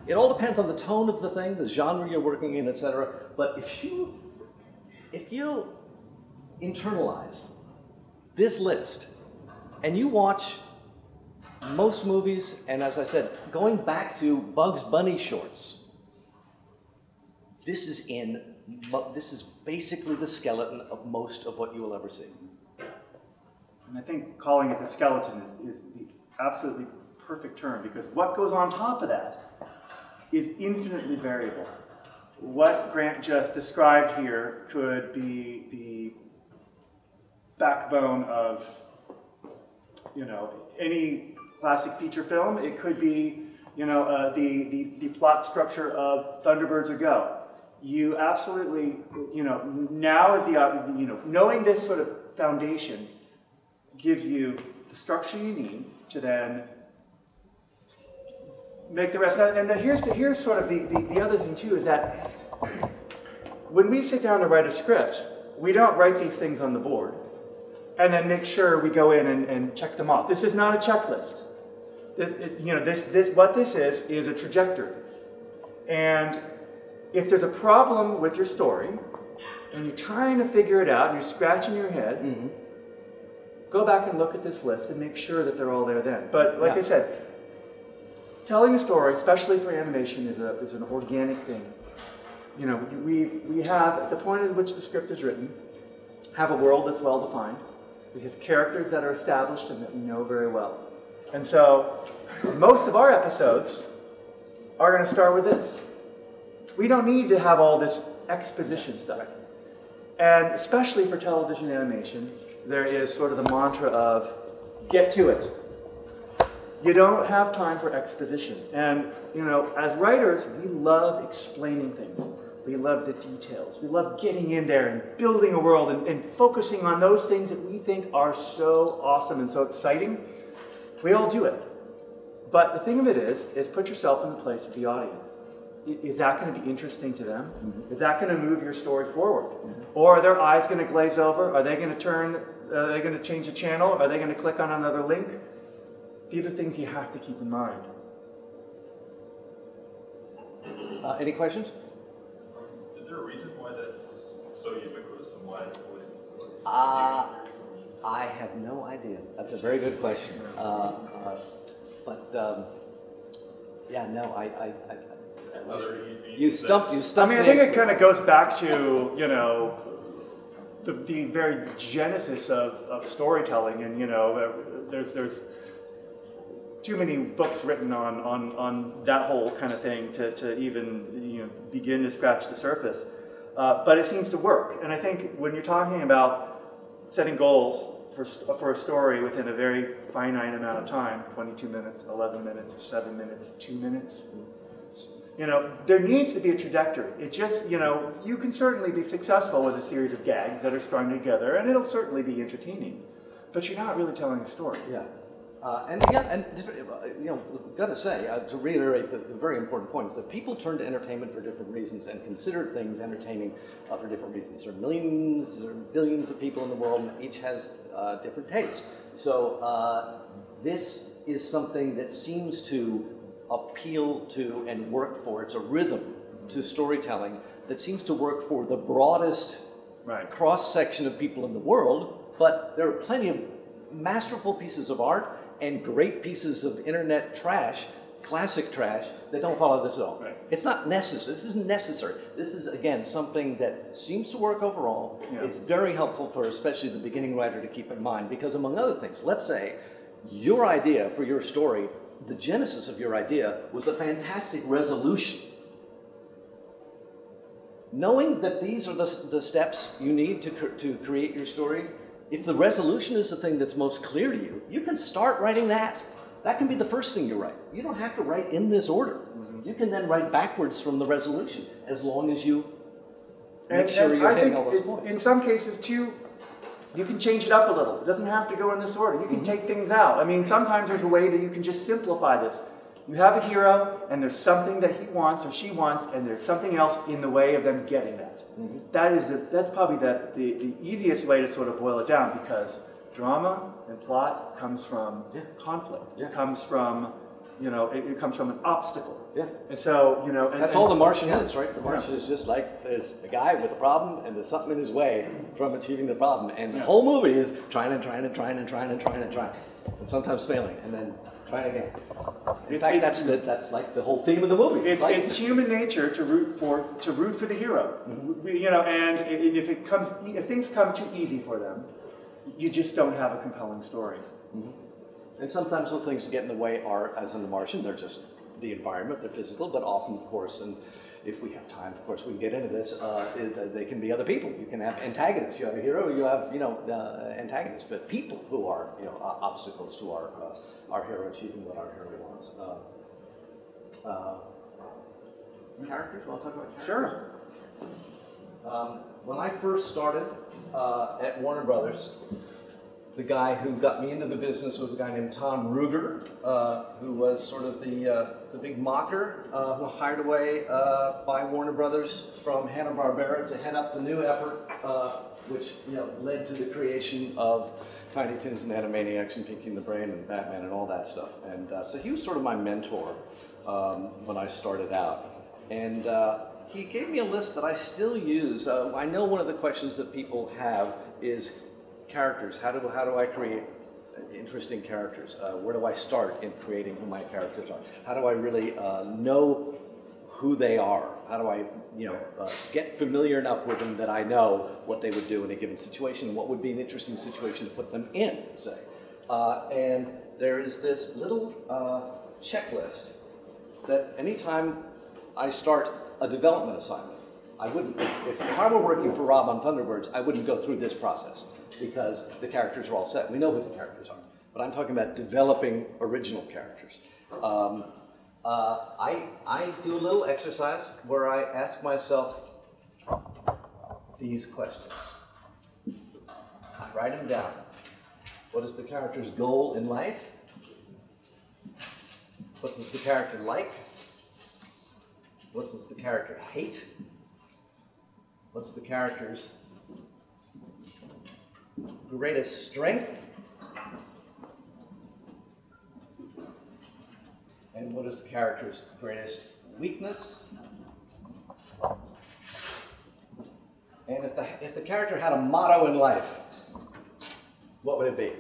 It all depends on the tone of the thing, the genre you're working in, etc. But if you internalize this list and you watch most movies, and as I said, going back to Bugs Bunny shorts, this is basically the skeleton of most of what you will ever see. And I think calling it the skeleton is the absolutely perfect term, because what goes on top of that is infinitely variable. What Grant just described here could be the backbone of, you know, any classic feature film. It could be, you know, the plot structure of Thunderbirds Are Go. You absolutely, you know, now is the, you know, knowing this sort of foundation gives you the structure you need to then make the rest. And here's sort of the other thing too, is that when we sit down to write a script, we don't write these things on the board and then make sure we go in and check them off. This is not a checklist. What this is a trajectory. And if there's a problem with your story and you're trying to figure it out and you're scratching your head, go back and look at this list and make sure that they're all there then. But like I said, telling a story, especially for animation, is an organic thing. You know, we have, at the point at which the script is written, have a world that's well defined. We have characters that are established and that we know very well. And so, most of our episodes are going to start with this. We don't need to have all this exposition stuff. And especially for television animation, there is sort of the mantra of, get to it. You don't have time for exposition. And, you know, as writers, we love explaining things. We love the details. We love getting in there and building a world and focusing on those things that we think are so awesome and so exciting. We all do it. But the thing of it is put yourself in the place of the audience. is that going to be interesting to them? Is that going to move your story forward? Or are their eyes going to glaze over? Are they going to turn, are they going to change the channel? Are they going to click on another link? These are things you have to keep in mind. Any questions? Is there a reason why that's so ubiquitous and why it always seems to work? I have no idea. That's a very good question. Yeah, no, you stumped I mean, I think it kind of goes back to, you know, the very genesis of storytelling, and, you know, there's too many books written on that whole kind of thing to even, you know, begin to scratch the surface. But it seems to work. And I think when you're talking about setting goals for a story within a very finite amount of time, 22 minutes, 11 minutes, 7 minutes, 2 minutes, you know, there needs to be a trajectory. It just, you know, you can certainly be successful with a series of gags that are strung together, and it'll certainly be entertaining. But you're not really telling a story. Yeah. You know, gotta say, to reiterate the very important point is that people turn to entertainment for different reasons and consider things entertaining for different reasons. There are millions or billions of people in the world, and each has different tastes. So this is something that seems to appeal to and work for. It's a rhythm to storytelling that seems to work for the broadest cross-section of people in the world, but there are plenty of masterful pieces of art and great pieces of internet trash, classic trash, that don't follow this at all. Right. It's not necessary. This isn't necessary. This is, again, something that seems to work overall. Yeah. It's very helpful for especially the beginning writer to keep in mind, because among other things, let's say your idea for your story, the genesis of your idea was a fantastic resolution. Knowing that these are the steps you need to create your story, if the resolution is the thing that's most clear to you, you can start writing that. That can be the first thing you write. You don't have to write in this order. You can then write backwards from the resolution, as long as you make sure you're hitting all those points. In some cases, too, you can change it up a little. It doesn't have to go in this order. You can take things out. I mean, sometimes there's a way that you can just simplify this. You have a hero, and there's something that he wants or she wants, and there's something else in the way of them getting that. That's probably the easiest way to sort of boil it down, because drama and plot comes from conflict. It comes from, you know, it comes from an obstacle. Yeah. And so, you know, that's all The Martian is, right? The Martian is just like there's a guy with a problem, and there's something in his way from achieving the problem, and the whole movie is trying, and sometimes failing, and then trying again. In fact, that's like the whole theme of the movie. It's human nature to root for the hero. You know, and if things come too easy for them, you just don't have a compelling story. And sometimes those things that get in the way are, as in The Martian, they're just the environment, they're physical, but often, of course, and if we have time, of course, we can get into this, they can be other people. You can have antagonists. You have a hero, you have, you know, antagonists, but people who are, you know, obstacles to our hero achieving what our hero wants. Characters? Want to talk about characters? Sure. When I first started at Warner Brothers, the guy who got me into the business was a guy named Tom Ruger, who was sort of the big mocker, who hired away by Warner Brothers from Hanna-Barbera to head up the new effort, which, you know, led to the creation of Tiny Toons and Animaniacs and Pinky and the Brain and Batman and all that stuff. And so he was sort of my mentor when I started out. And he gave me a list that I still use. I know one of the questions that people have is characters. How do I create interesting characters? Where do I start in creating who my characters are? How do I really know who they are? How do I, you know, get familiar enough with them that I know what they would do in a given situation, and what would be an interesting situation to put them in, say. And there is this little checklist that anytime I start a development assignment, I wouldn't, if I were working for Rob on Thunderbirds, I wouldn't go through this process, because the characters are all set. We know who the characters are. But I'm talking about developing original characters. I do a little exercise where I ask myself these questions. I write them down. What is the character's goal in life? What does the character like? What does the character hate? What's the character's greatest strength? And what is the character's greatest weakness? And if the character had a motto in life, what would it be?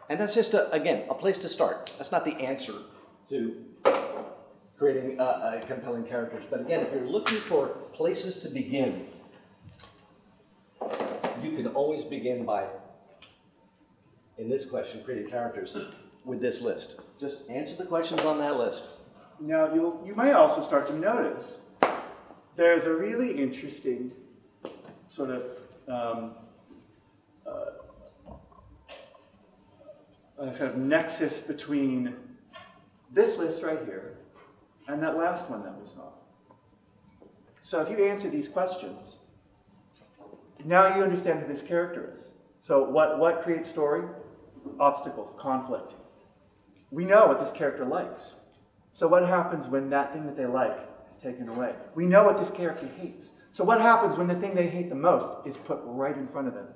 And that's just, again, a place to start. That's not the answer to creating compelling characters. But again, if you're looking for places to begin, you can always begin by, in this question, creating characters with this list. Just answer the questions on that list. Now, you might also start to notice there's a really interesting sort of nexus between this list right here and that last one that we saw. So if you answer these questions, now you understand who this character is. So what creates story? Obstacles, conflict. We know what this character likes. So what happens when that thing that they like is taken away? We know what this character hates. So what happens when the thing they hate the most is put right in front of them?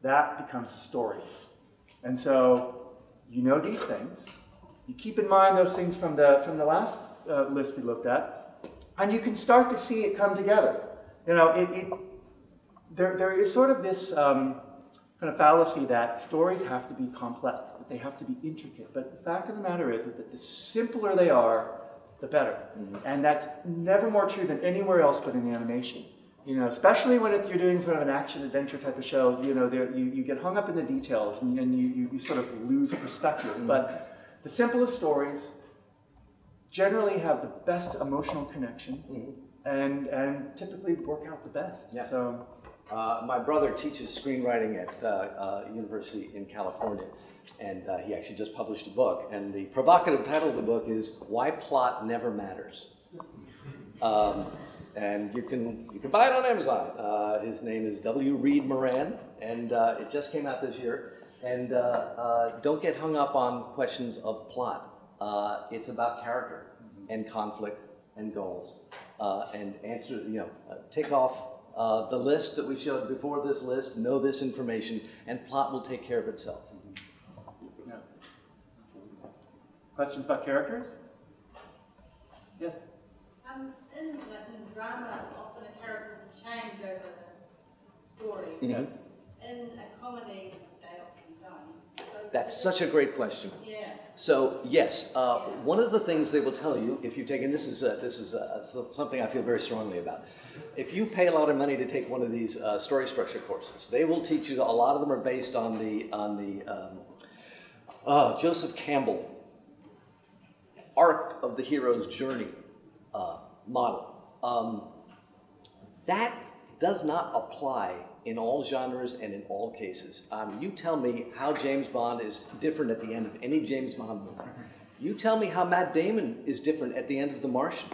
That becomes story. And so you know these things. You keep in mind those things from the last list we looked at, and you can start to see it come together. You know, there is sort of this kind of fallacy that stories have to be complex, that they have to be intricate. But the fact of the matter is that the simpler they are, the better. Mm-hmm. And that's never more true than anywhere else but in animation. You know, especially when you're doing sort of an action-adventure type of show, you know, you get hung up in the details and you sort of lose perspective. Mm-hmm. But the simplest stories generally have the best emotional connection, mm-hmm. and typically work out the best. Yeah. So, my brother teaches screenwriting at University in California, and he actually just published a book. And the provocative title of the book is "Why Plot Never Matters." And you can buy it on Amazon. His name is W. Reed Moran, and it just came out this year. And don't get hung up on questions of plot. It's about character and conflict and goals. And answer, take off the list that we showed before this list, know this information, and plot will take care of itself. Yeah. Questions about characters? Yes? In drama, often a character will change over the story. Yes. In a comedy, they often don't. So that's such a great question. Yeah. So yes, one of the things they will tell you, if you take, and this is something I feel very strongly about. If you pay a lot of money to take one of these story structure courses, they will teach you. A lot of them are based on the Joseph Campbell arc of the hero's journey model. That does not apply in all genres and in all cases. You tell me how James Bond is different at the end of any James Bond movie. You tell me how Matt Damon is different at the end of The Martian.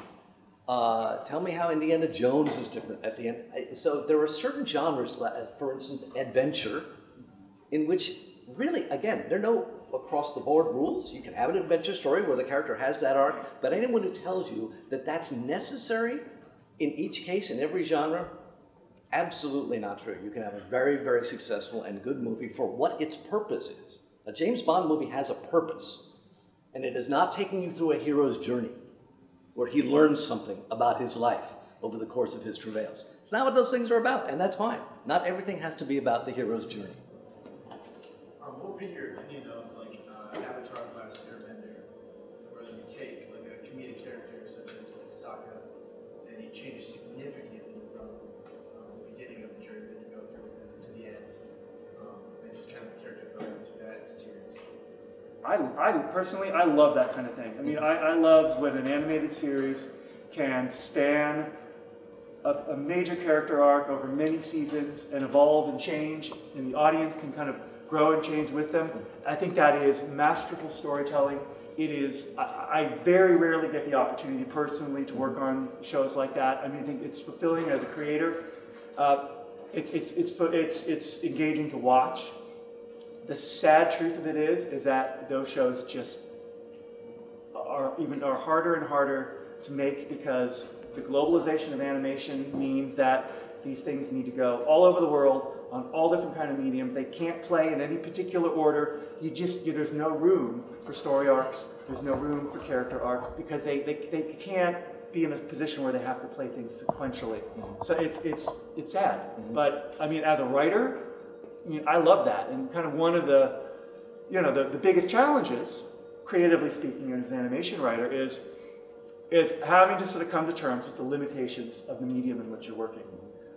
Tell me how Indiana Jones is different at the end. So there are certain genres, for instance, adventure, in which really, again, there are no across-the-board rules. You can have an adventure story where the character has that arc, but anyone who tells you that that's necessary in each case, in every genre, absolutely not true. You can have a very, very successful and good movie for what its purpose is. A James Bond movie has a purpose, and it is not taking you through a hero's journey where he learns something about his life over the course of his travails. It's not what those things are about, and that's fine. Not everything has to be about the hero's journey. What would be your opinion of Avatar: The Last Airbender, where you take like a comedic character such as Sokka, and he changes significantly from the beginning of the journey that you go through to the end, and just kind of the character growing through that series? I personally, I love that kind of thing. I mean, I love when an animated series can span a major character arc over many seasons and evolve and change, and the audience can kind of grow and change with them. I think that is masterful storytelling. It is, I very rarely get the opportunity personally to work on shows like that. I mean, I think it's fulfilling as a creator. It's engaging to watch. The sad truth of it is that those shows just are harder and harder to make because the globalization of animation means that these things need to go all over the world on all different kind of mediums. They can't play in any particular order. There's no room for story arcs. There's no room for character arcs because they can't be in a position where they have to play things sequentially. So it's sad. But I mean, as a writer, I mean, I love that. And kind of one of the, the biggest challenges, creatively speaking, as an animation writer, is having to sort of come to terms with the limitations of the medium in which you're working.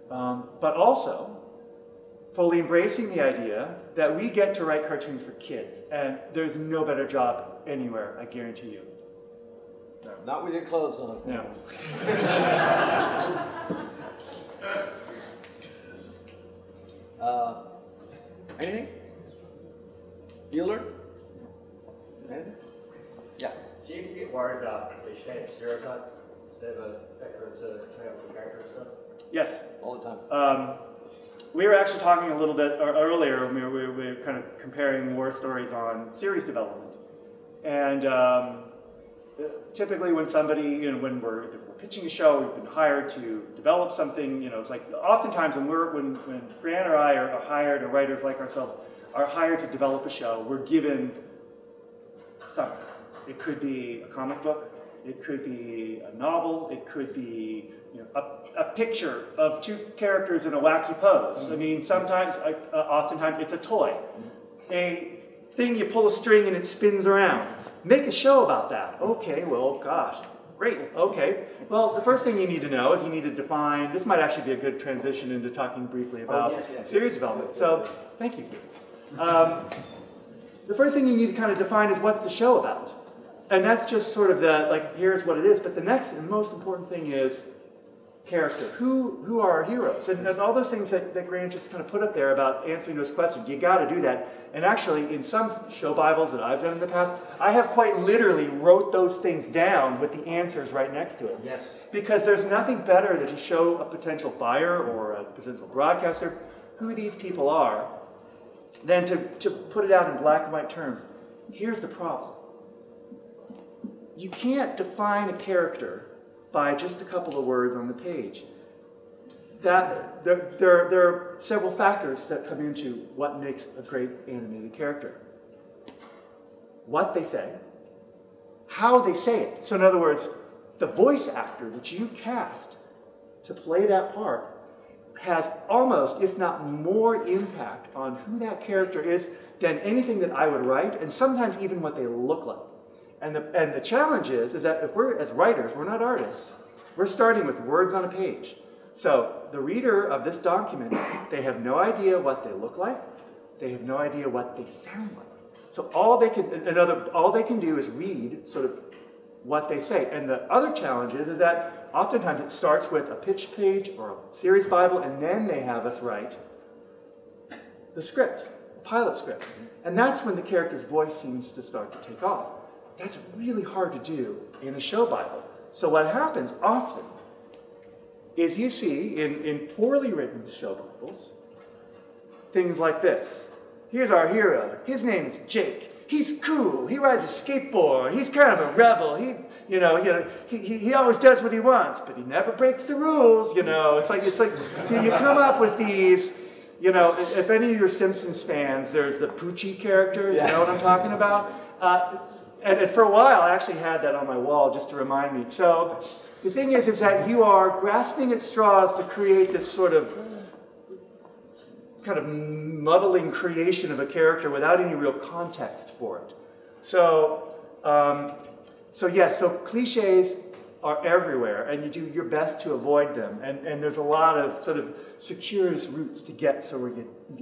But also fully embracing the idea that we get to write cartoons for kids, and there's no better job anywhere, I guarantee you. No, not with your clothes on. No. Anything? Bueller? Anything? Yeah. Do you get worried about cliche and stereotype instead of a vector to turn out the character and stuff? Yes. All the time. We were actually talking a little bit earlier, we were kind of comparing war stories on series development. And typically when somebody, when we're pitching a show, we've been hired to develop something, it's like oftentimes when Grant or I are hired, or writers like ourselves are hired to develop a show, we're given something. It could be a comic book, it could be a novel, it could be a picture of two characters in a wacky pose. I mean, sometimes, oftentimes it's a toy. A thing you pull a string and it spins around. Make a show about that. Okay, well, gosh, great, okay. Well, the first thing you need to know is you need to define, this might actually be a good transition into talking briefly about series development. So, thank you for this. The first thing you need to kind of define is what's the show about. And that's just sort of here's what it is. But the next and most important thing is character. Who are our heroes? And all those things that Grant just kind of put up there about answering those questions. You got to do that. And actually, in some show Bibles that I've done in the past, I have quite literally wrote those things down with the answers right next to it. Yes. Because there's nothing better than to show a potential buyer or a potential broadcaster who these people are than to put it out in black and white terms. Here's the problem. You can't define a character by just a couple of words on the page. There are several factors that come into what makes a great animated character. What they say, how they say it. So in other words, the voice actor that you cast to play that part has almost, if not more, impact on who that character is than anything that I would write, and sometimes even what they look like. And the challenge is that if we're, as writers, we're not artists. We're starting with words on a page. So the reader of this document, they have no idea what they look like. They have no idea what they sound like. So all they can do is read sort of what they say. And the other challenge is that oftentimes it starts with a pitch page or a series Bible, and then they have us write the script, pilot script. And that's when the character's voice seems to start to take off. That's really hard to do in a show Bible. So what happens often is you see in poorly written show Bibles things like this. Here's our hero. His name is Jake. He's cool. He rides a skateboard. He's kind of a rebel. He always does what he wants, but he never breaks the rules. It's like you come up with these. If any of your Simpsons fans, there's the Poochie character. You know what I'm talking about? And for a while, I actually had that on my wall just to remind me. So the thing is that you are grasping at straws to create this sort of kind of muddling creation of a character without any real context for it. So cliches are everywhere, and you do your best to avoid them. And there's a lot of sort of circuitous routes to get so where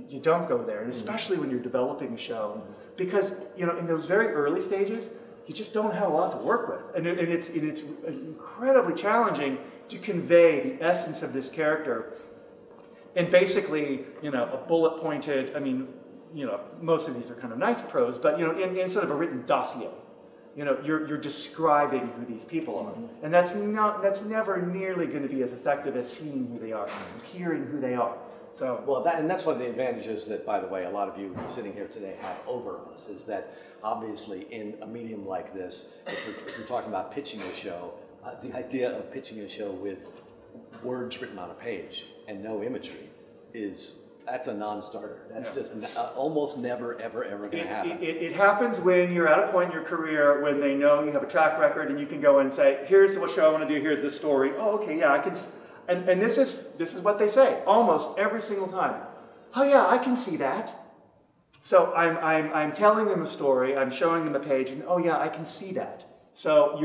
you don't go there, and especially when you're developing a show. Because, in those very early stages, you just don't have a lot to work with. And it's incredibly challenging to convey the essence of this character in basically, a bullet-pointed, most of these are kind of nice prose, but, in sort of a written dossier. You're describing who these people are. And that's never nearly going to be as effective as seeing who they are, hearing who they are. So well, and that's one of the advantages that, by the way, a lot of you sitting here today have over us, is that obviously in a medium like this, if you're talking about pitching a show, the idea of pitching a show with words written on a page and no imagery that's a non-starter. That's just almost never, ever, ever going to happen. It happens when you're at a point in your career when they know you have a track record and you can go and say, here's what show I want to do, here's the story. Oh, okay, yeah, I can. And this is what they say almost every single time. Oh yeah, I can see that. So I'm telling them a story, I'm showing them a page, and oh yeah, I can see that. So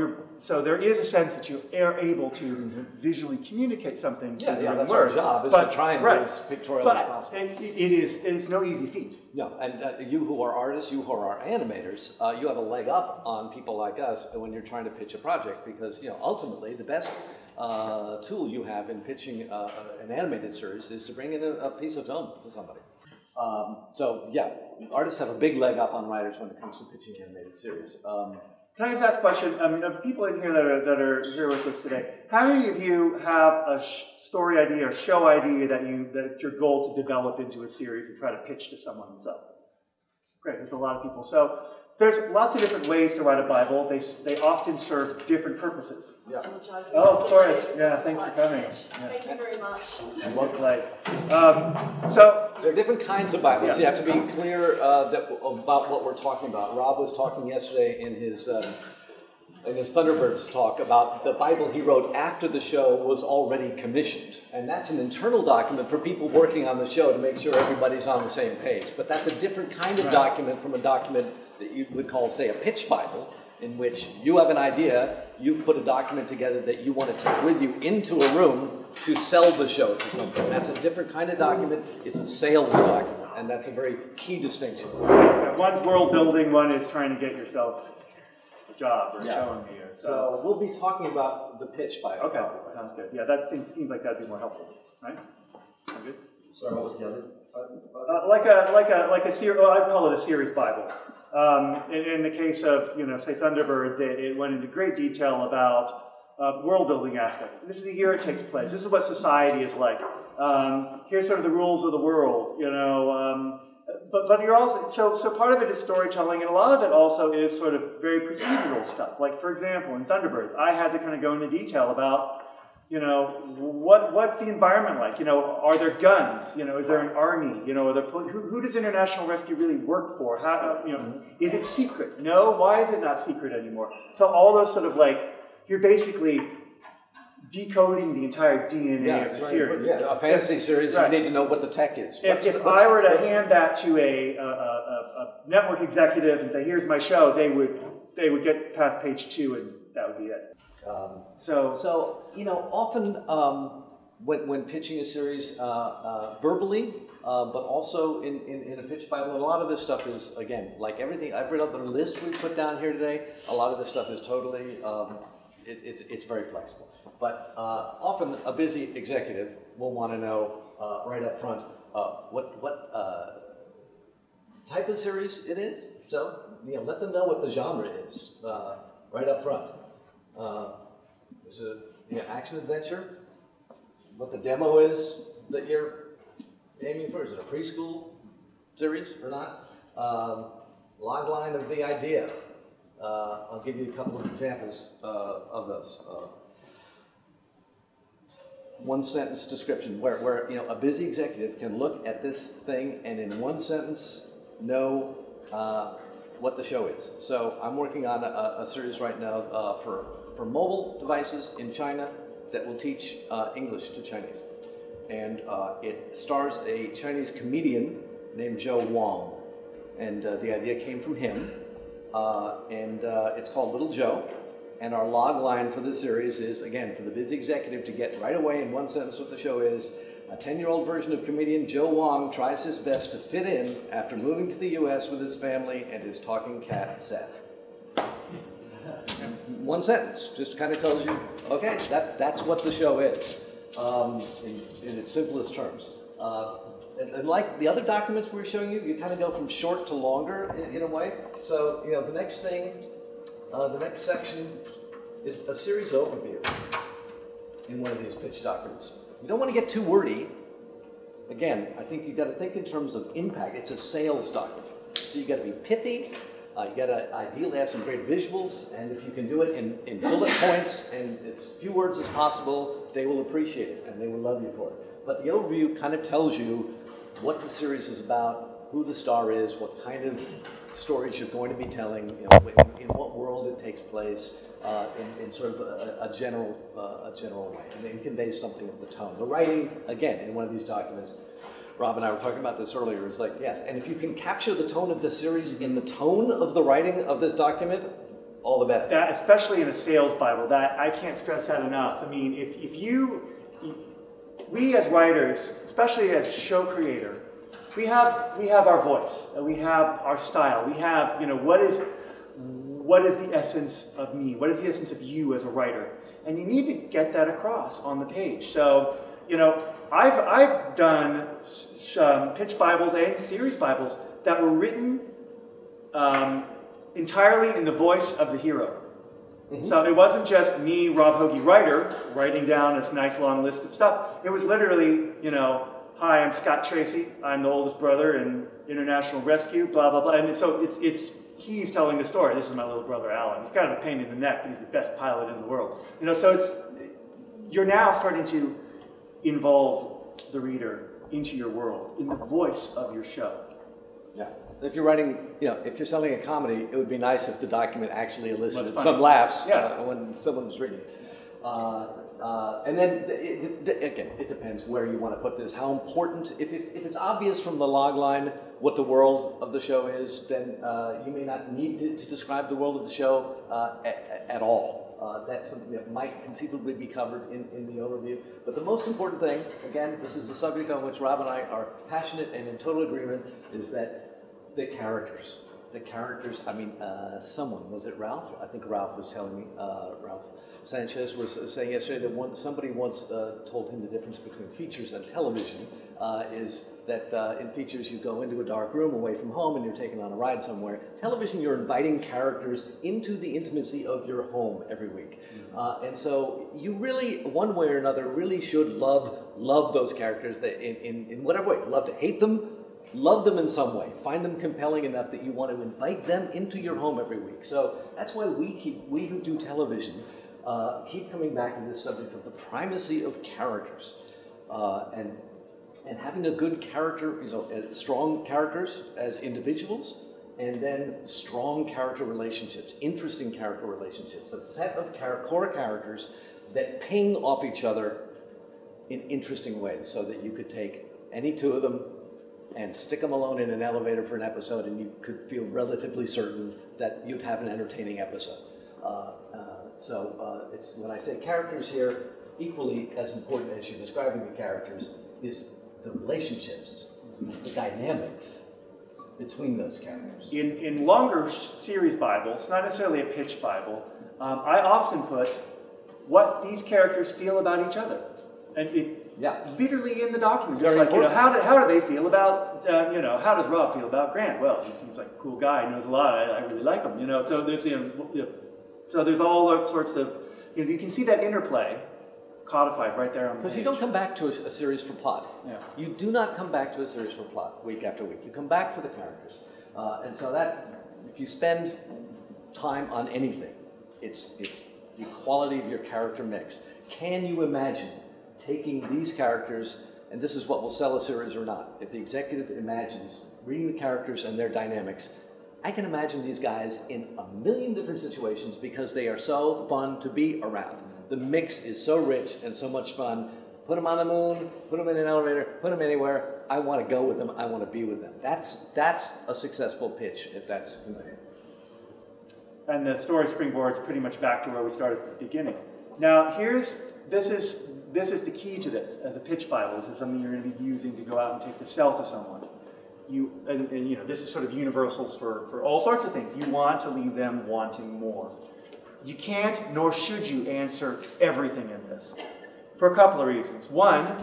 there is a sense that you are able to visually communicate something. Yeah, that's our job, is to try and be as pictorial as possible. It is no easy feat. No, and you who are artists, you who are animators, you have a leg up on people like us when you're trying to pitch a project, because ultimately the best tool you have in pitching an animated series is to bring in a piece of film to somebody. So yeah, artists have a big leg up on writers when it comes to pitching animated series. Can I just ask a question? I mean, of people in here that are here with us today, how many of you have a story idea or show idea that's your goal to develop into a series and try to pitch to someone? So, great, there's a lot of people. So, there's lots of different ways to write a Bible. They often serve different purposes. Yeah. Oh, of course. Yeah, thanks for coming. Yeah. Thank you very much. Well played. So there are different kinds of Bibles. You have to be clear about what we're talking about. Rob was talking yesterday in his Thunderbirds talk about the Bible he wrote after the show was already commissioned. And that's an internal document for people working on the show to make sure everybody's on the same page. But that's a different kind of document from a document that you would call, say, a pitch Bible, in which you have an idea, you've put a document together that you want to take with you into a room to sell the show to somebody. That's a different kind of document. It's a sales document, and that's a very key distinction. Yeah, one's world building, one is trying to get yourself a job or showing me. So we'll be talking about the pitch Bible. Okay, sounds good. Yeah, that seems like that'd be more helpful, right? Sound good? Sorry, what was the other type? Like a series. Well, I'd call it a series Bible. In the case of, say Thunderbirds, it went into great detail about world building aspects. This is the year it takes place. This is what society is like. Here's sort of the rules of the world, But you're also, so part of it is storytelling, and a lot of it also is sort of very procedural stuff. Like, for example, in Thunderbirds, I had to kind of go into detail about, what's the environment like? Are there guns? Is there an army? Who does international rescue really work for? How, is it secret? No. Why is it not secret anymore? So all those sort of you're basically decoding the entire DNA of the series. Yeah, a fantasy series, you need to know what the tech is. If I were to hand that to a network executive and say, "Here's my show," they would get past page 2, and that would be it. Often when pitching a series verbally, but also in a pitch Bible, and a lot of this stuff is, again, like everything I've read up the list we put down here today, a lot of this stuff is totally, it's very flexible. But often a busy executive will want to know right up front what type of series it is. So, let them know what the genre is right up front. Is it action adventure? What the demo is that you're aiming for? Is it a preschool series or not? Log line of the idea. I'll give you a couple of examples of those. One sentence description where a busy executive can look at this thing and in one sentence know what the show is. So I'm working on a series right now for mobile devices in China that will teach English to Chinese. And it stars a Chinese comedian named Joe Wong. And the idea came from him. It's called Little Joe. And our log line for this series is, again, for the busy executive to get right away in one sentence what the show is. A 10-year-old version of comedian Joe Wong tries his best to fit in after moving to the U.S. with his family and his talking cat, Seth. One sentence just kind of tells you, okay, that's what the show is in its simplest terms. And like the other documents we were showing you, you kind of go from short to longer in a way. So, the next thing, the next section is a series overview in one of these pitch documents. You don't want to get too wordy. again, I think you've got to think in terms of impact. It's a sales document. So you've got to be pithy, you got to ideally have some great visuals, and if you can do it in bullet points and as few words as possible, they will appreciate it and they will love you for it. But the overview kind of tells you what the series is about, who the star is, what kind of stories you're going to be telling, you know, in what world it takes place, in sort of a general way, and then conveys something of the tone. The writing, again, in one of these documents, Rob and I were talking about this earlier, is like, yes, and if you can capture the tone of the series in the tone of the writing of this document, all the better. That, especially in a sales Bible, that I can't stress that enough. I mean, we as writers, especially as show creator, we have our voice, we have our style, we have, you know, what is the essence of me, what is the essence of you as a writer, and you need to get that across on the page. So, you know, I've done pitch Bibles and series Bibles that were written entirely in the voice of the hero. Mm-hmm. So it wasn't just me, Rob Hoegee, writer, writing down this nice long list of stuff. It was literally, you know, hi, I'm Scott Tracy. I'm the oldest brother in international rescue, blah, blah, blah. And so he's telling the story. This is my little brother, Alan. He's kind of a pain in the neck, but he's the best pilot in the world. You know, so you're now starting to involve the reader into your world, in the voice of your show. Yeah. If you're writing, you know, if you're selling a comedy, it would be nice if the document actually elicited some laughs when someone was reading it. And then, again, it depends where you want to put this, how important. If it's obvious from the log line what the world of the show is, then you may not need to describe the world of the show at all. That's something that might conceivably be covered in the overview. But the most important thing, again, this is the subject on which Rob and I are passionate and in total agreement, is that the characters, I mean, someone, was it Ralph? I think Ralph was telling me, Ralph Sanchez was saying yesterday that somebody once told him the difference between features and television is that in features you go into a dark room away from home and you're taken on a ride somewhere. Television, you're inviting characters into the intimacy of your home every week. And so you really, one way or another, really should love those characters that in whatever way. Love to hate them, love them in some way. Find them compelling enough that you want to invite them into your home every week. So that's why we who do television keep coming back to this subject of the primacy of characters and having a good character, you know, strong characters as individuals, and then strong character relationships, interesting character relationships, a set of core characters that ping off each other in interesting ways, so that you could take any two of them and stick them alone in an elevator for an episode, and you could feel relatively certain that you'd have an entertaining episode. So it's, when I say characters here, equally as important as you're describing the characters is the relationships, the dynamics between those characters. In longer series Bibles, not necessarily a pitch Bible, I often put what these characters feel about each other. And literally in the document, it's like, you know, how do they feel about, you know, how does Rob feel about Grant? Well, he seems like a cool guy, he knows a lot, I really like him, you know. So there's, so there's all sorts of, you know, you can see that interplay codified right there on the page. Because you don't come back to a series for plot. Yeah. You do not come back to a series for plot week after week. You come back for the characters. And so that, if you spend time on anything, it's the quality of your character mix. Can you imagine taking these characters, and this is what will sell a series or not, if the executive imagines reading the characters and their dynamics, I can imagine these guys in a million different situations because they are so fun to be around. The mix is so rich and so much fun. Put them on the moon, put them in an elevator, put them anywhere. I want to go with them, I want to be with them. That's a successful pitch, if that's conveyed. And the story springboards pretty much back to where we started at the beginning. Now this is the key to this as a pitch Bible. This is something you're going to be using to go out and take to sell to someone. And you know, this is sort of universals for all sorts of things. You want to leave them wanting more. You can't, nor should you, answer everything in this, for a couple of reasons. One,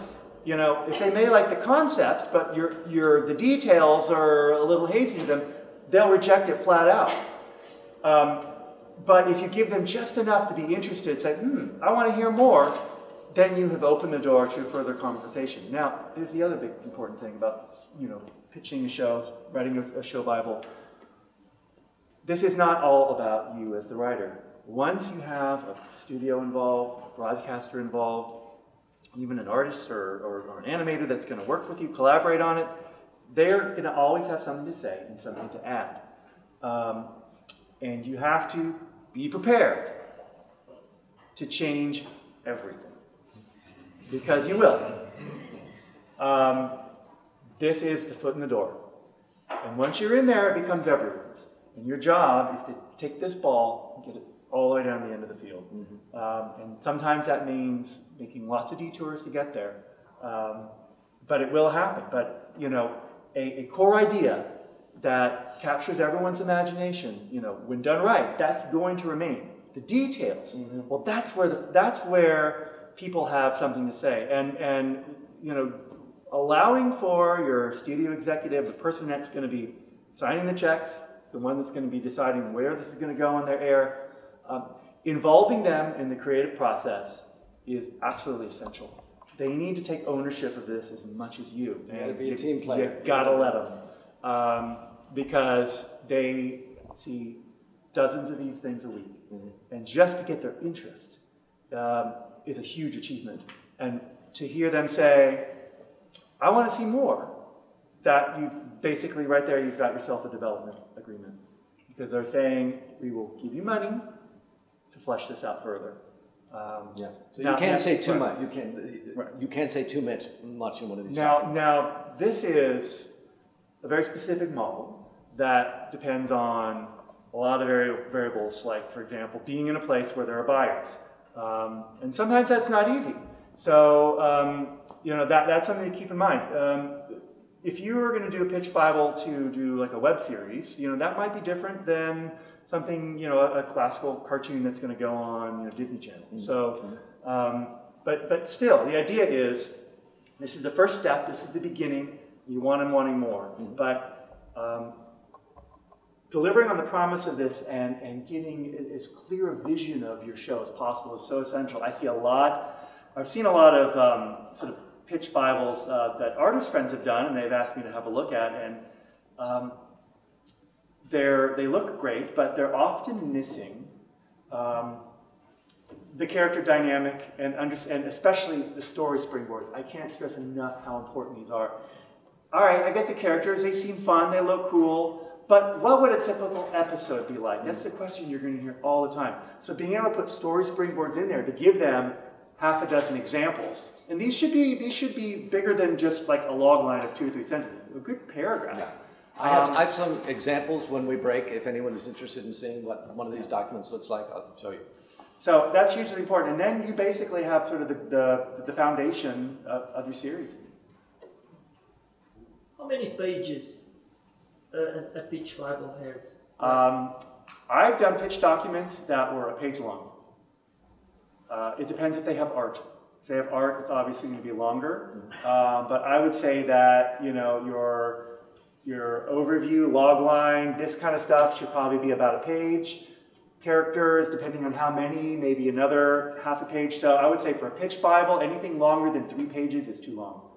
you know, if they may like the concepts, but the details are a little hazy to them, they'll reject it flat out. But if you give them just enough to be interested, say, I want to hear more, then you have opened the door to further conversation. Now, there's the other big important thing about, pitching a show, writing a show Bible. This is not all about you as the writer. Once you have a studio involved, a broadcaster involved, even an artist or an animator that's going to work with you, collaborate on it, they're going to always have something to say and something to add. And you have to be prepared to change everything. Because you will. This is the foot in the door. And once you're in there, it becomes everyone's. And your job is to take this ball and get it all the way down the end of the field. And sometimes that means making lots of detours to get there. But it will happen. But, a core idea that captures everyone's imagination, when done right, that's going to remain. The details, well, that's where people have something to say. And allowing for your studio executive, the person that's going to be signing the checks, the one that's going to be deciding where this is going to go on their air, involving them in the creative process is absolutely essential. They need to take ownership of this as much as you. You got to be a team player. You got to let them, because they see dozens of these things a week, and just to get their interest is a huge achievement. And to hear them say, "I want to see more," that you've basically right there, you've got yourself a development agreement, because they're saying, "We will give you money to flesh this out further." So you can't say too much. You can't say too much in one of these. Now this is a very specific model that depends on a lot of variables, like, for example, being in a place where there are buyers. And sometimes that's not easy. So, that's something to keep in mind. If you were going to do a pitch Bible to do like a web series, that might be different than something, a classical cartoon that's going to go on Disney Channel. So, but still, the idea is, this is the first step, this is the beginning, you want them wanting more. But delivering on the promise of this and getting as clear a vision of your show as possible is so essential. I've seen a lot of sort of pitch Bibles that artist friends have done, and they've asked me to have a look at, and they look great, but they're often missing the character dynamic and especially the story springboards. I can't stress enough how important these are. All right, I get the characters, they seem fun, they look cool, but what would a typical episode be like? That's the question you're going to hear all the time. So being able to put story springboards in there to give them half a dozen examples, and these should be bigger than just like a log line of 2 or 3 sentences, a good paragraph. Yeah. I have some examples when we break. If anyone is interested in seeing what one of these documents looks like, I'll show you. So that's hugely important, and then you basically have sort of the foundation of your series. How many pages a pitch Bible has? I've done pitch documents that were a page long. It depends if they have art. If they have art, it's obviously going to be longer. But I would say that your overview, log line, this kind of stuff should probably be about a page. Characters, depending on how many, maybe another half a page. So I would say for a pitch Bible, anything longer than 3 pages is too long.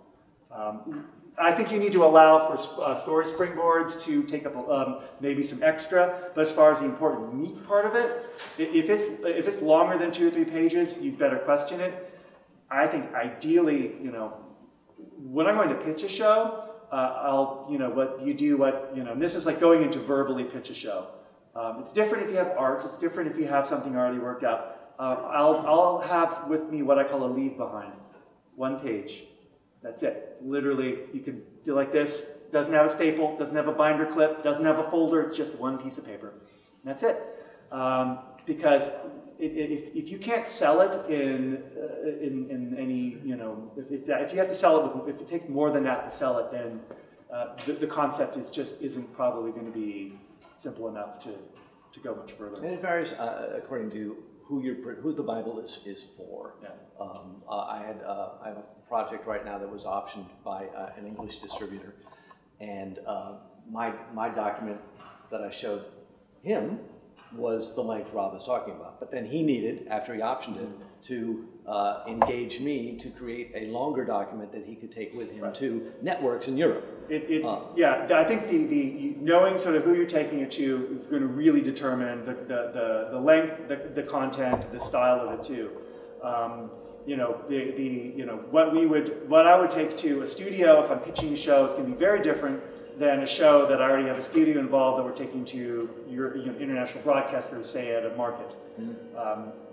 I think you need to allow for story springboards to take up maybe some extra, but as far as the important meat part of it, if it's longer than 2 or 3 pages, you better question it. I think ideally, when I'm going to pitch a show, and this is like going into verbally pitch a show. It's different if you have art, it's different if you have something already worked out. I'll have with me what I call a leave behind. 1 page. That's it. Literally, you can do like this. Doesn't have a staple, doesn't have a binder clip, doesn't have a folder, it's just 1 piece of paper. And that's it. Because if you can't sell it in any, if you have to sell it, if it takes more than that to sell it, then the concept isn't probably going to be simple enough to go much further. And it varies according to who the Bible is for. Yeah. I have a project right now that was optioned by an English distributor, and my document that I showed him was the length Rob was talking about. But then he needed, after he optioned it, to engage me to create a longer document that he could take with him to networks in Europe. Yeah, I think the knowing sort of who you're taking it to is going to really determine the length, the content, the style of it too. You know, what I would take to a studio if I'm pitching a show is going to be very different than a show that I already have a studio involved that we're taking to your international broadcasters, say at a market.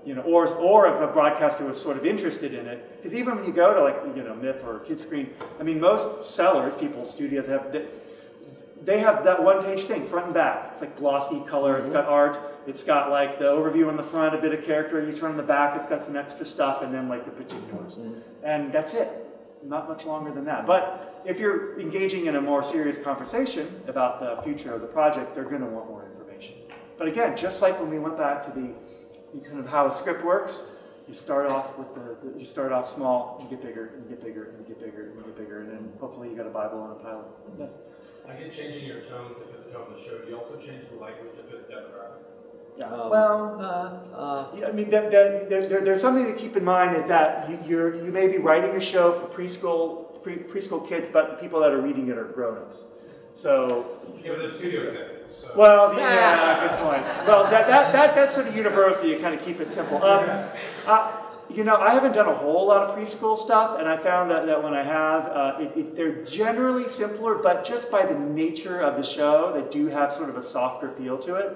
You know, or if a broadcaster was sort of interested in it, because even when you go to like MIP or Kidscreen, I mean most sellers, studios they have that one-page thing, front and back. It's like glossy color. It's got art. It's got like the overview on the front, a bit of character. You turn on the back, it's got some extra stuff, and then like the particulars, and that's it. Not much longer than that. But if you're engaging in a more serious conversation about the future of the project, they're going to want more information. But again, just like when we went back to the kind of how a script works, you start off with you start off small, you get bigger, and you get bigger, and you get bigger, and you get bigger, and then hopefully you got a Bible and a pilot. Yes. I get changing your tone to fit the tone of the show. Do you also change the language to fit the demographic? Yeah. I mean, there's something to keep in mind is that you may be writing a show for preschool kids, but the people that are reading it are grown-ups. So. Yeah, but they're studio executives. So. Well, yeah, good point. Well, that's sort of universal. You kind of keep it simple. You know, I haven't done a whole lot of preschool stuff, and I found that when I have, they're generally simpler, but just by the nature of the show, they do have sort of a softer feel to it.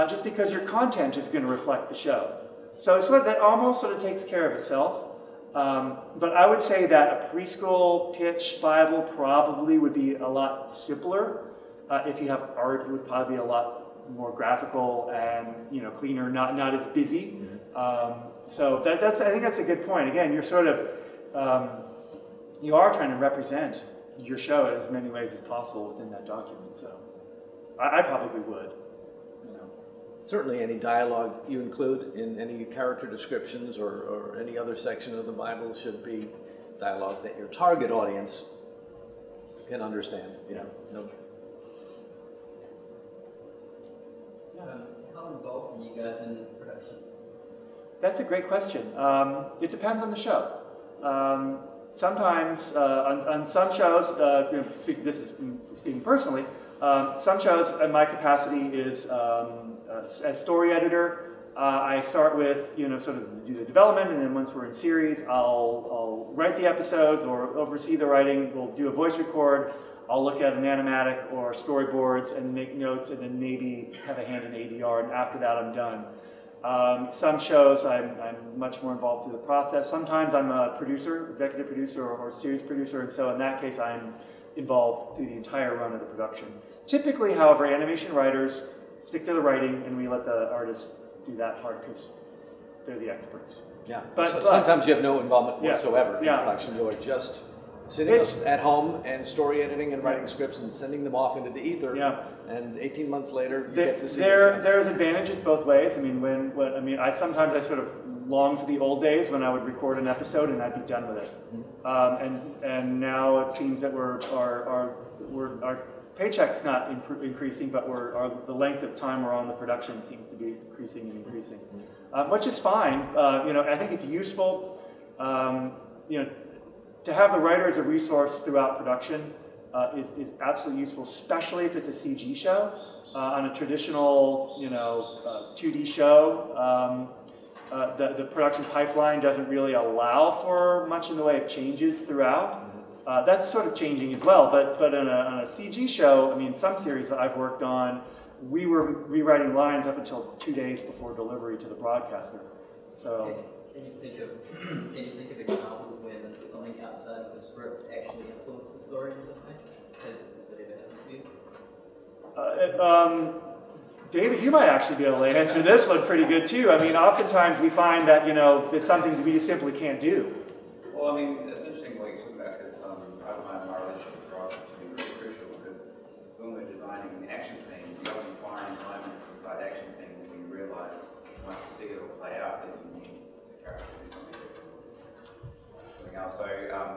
Just because your content is going to reflect the show. So it's that almost sort of takes care of itself. But I would say that a preschool pitch Bible probably would be a lot simpler. If you have art, it would probably be a lot more graphical and cleaner, not as busy. So I think that's a good point. Again, you're sort of you are trying to represent your show in as many ways as possible within that document. So I probably would. Certainly any dialogue you include in any character descriptions or any other section of the Bible should be dialogue that your target audience can understand. No. How involved are you guys in production? That's a great question. It depends on the show. Sometimes on some shows, this is speaking personally, some shows in my capacity is as story editor. I start with sort of do the development, and then once we're in series, I'll write the episodes or oversee the writing. We'll do a voice record. I'll look at an animatic or storyboards and make notes, and then maybe have a hand in ADR. And after that, I'm done. Some shows I'm much more involved through the process. Sometimes I'm a producer, executive producer, or series producer, and so in that case, I'm involved through the entire run of the production. Typically, however, animation writers stick to the writing, and we let the artists do that part because they're the experts. Yeah, but sometimes you have no involvement whatsoever in production. You are just sitting at home and story editing and writing scripts and sending them off into the ether. Yeah. And 18 months later, you get to see there's advantages both ways. I mean, sometimes I sort of long for the old days when I would record an episode and I'd be done with it. And now it seems that our paycheck's not increasing, but the length of time we're on the production seems to be increasing and increasing, which is fine. I think it's useful, to have the writer as a resource throughout production is absolutely useful, especially if it's a CG show. On a traditional, 2D show, the production pipeline doesn't really allow for much in the way of changes throughout. That's sort of changing as well, but on a CG show, I mean, some series that I've worked on, we were rewriting lines up until 2 days before delivery to the broadcaster. So. Can you think of examples where something outside of the script actually influences the story in some way? Has that ever happened to you? David, you might actually be able to answer this one pretty good too. I mean, oftentimes we find that there's something we just simply can't do. Well, I mean, it's interesting what you talk about because I find my relationship with Rob to be really crucial because when we're designing action scenes, you often find moments inside action scenes and you realise once you see it all play out that you need the character to do something different, something else.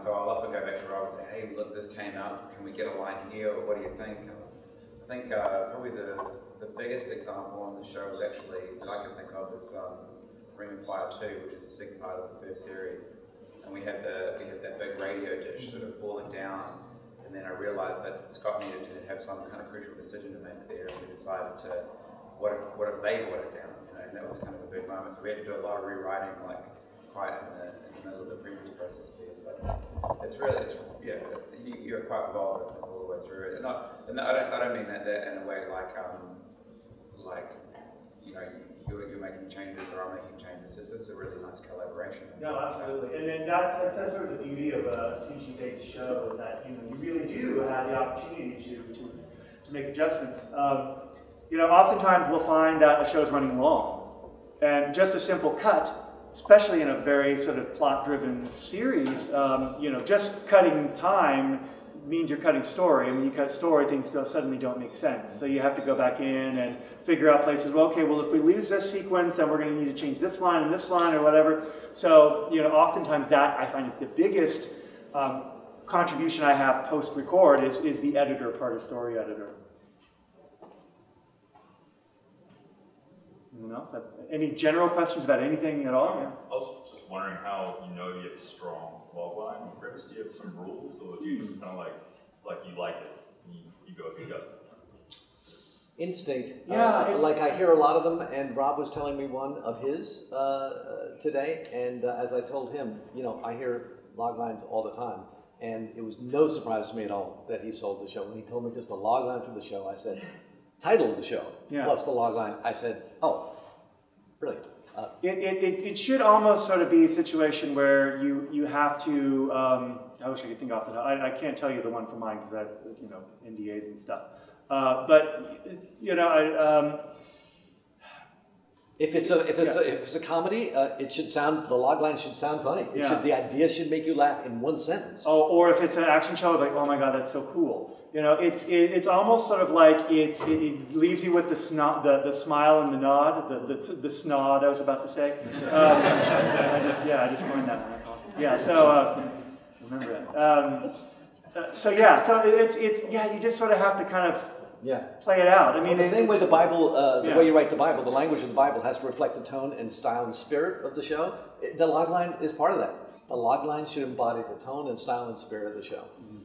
So I'll often go back to Rob and say, hey, look, this came out. Can we get a line here? Or what do you think? I think probably the biggest example on the show is actually that I can think of is Ring of Fire 2, which is the second part of the first series. And we had that big radio dish sort of falling down, and then I realized that Scott needed to have some kind of crucial decision to make there, and we decided to, what if they brought it down, you know, and that was kind of a big moment. So we had to do a lot of rewriting, like, quite in the middle of the previous process there. So it's really, you're quite involved all the way through it. And I don't mean that in a way like, you know, you're making changes or I'm making changes. It's just a really nice collaboration. No, absolutely. And then that's sort of the beauty of a CG-based show, is that, you know, you really do have the opportunity to make adjustments. You know, oftentimes we'll find that a show's running long, and just a simple cut, especially in a very sort of plot-driven series, you know, just cutting time means you're cutting story, and when you cut story, things suddenly don't make sense. So you have to go back in and figure out places, well, okay, well, if we lose this sequence, then we're going to need to change this line and this line or whatever. So, you know, oftentimes that I find is the biggest contribution I have post-record is the editor part of story editor. Anyone else? Any general questions about anything at all? Yeah. I was just wondering how you know you have a strong logline. Chris, do you have some rules, or do you just kind of like you like it, you go with your gut? Instinct. Yeah, like I hear a lot of them, and Rob was telling me one of his today, and as I told him, you know, I hear log lines all the time, and it was no surprise to me at all that he sold the show. When he told me just a log line for the show, I said, title of the show, plus the log line, I said, oh, brilliant. It should almost sort of be a situation where you have to, I wish I could think off the top. I can't tell you the one for mine because I have, you know, NDAs and stuff. But you know, if it's a comedy, it should sound, the log line should sound funny. The idea should make you laugh in one sentence. Oh, or if it's an action show, like, oh my God, that's so cool. You know, it's almost sort of like it leaves you with the smile and the nod, the snod I was about to say. I just learned that when I talked. Yeah, so remember that. So you just sort of have to kind of play it out. I mean, the same way the Bible, the way you write the Bible, the language of the Bible has to reflect the tone and style and spirit of the show. The log line is part of that. The log line should embody the tone and style and spirit of the show. Mm-hmm.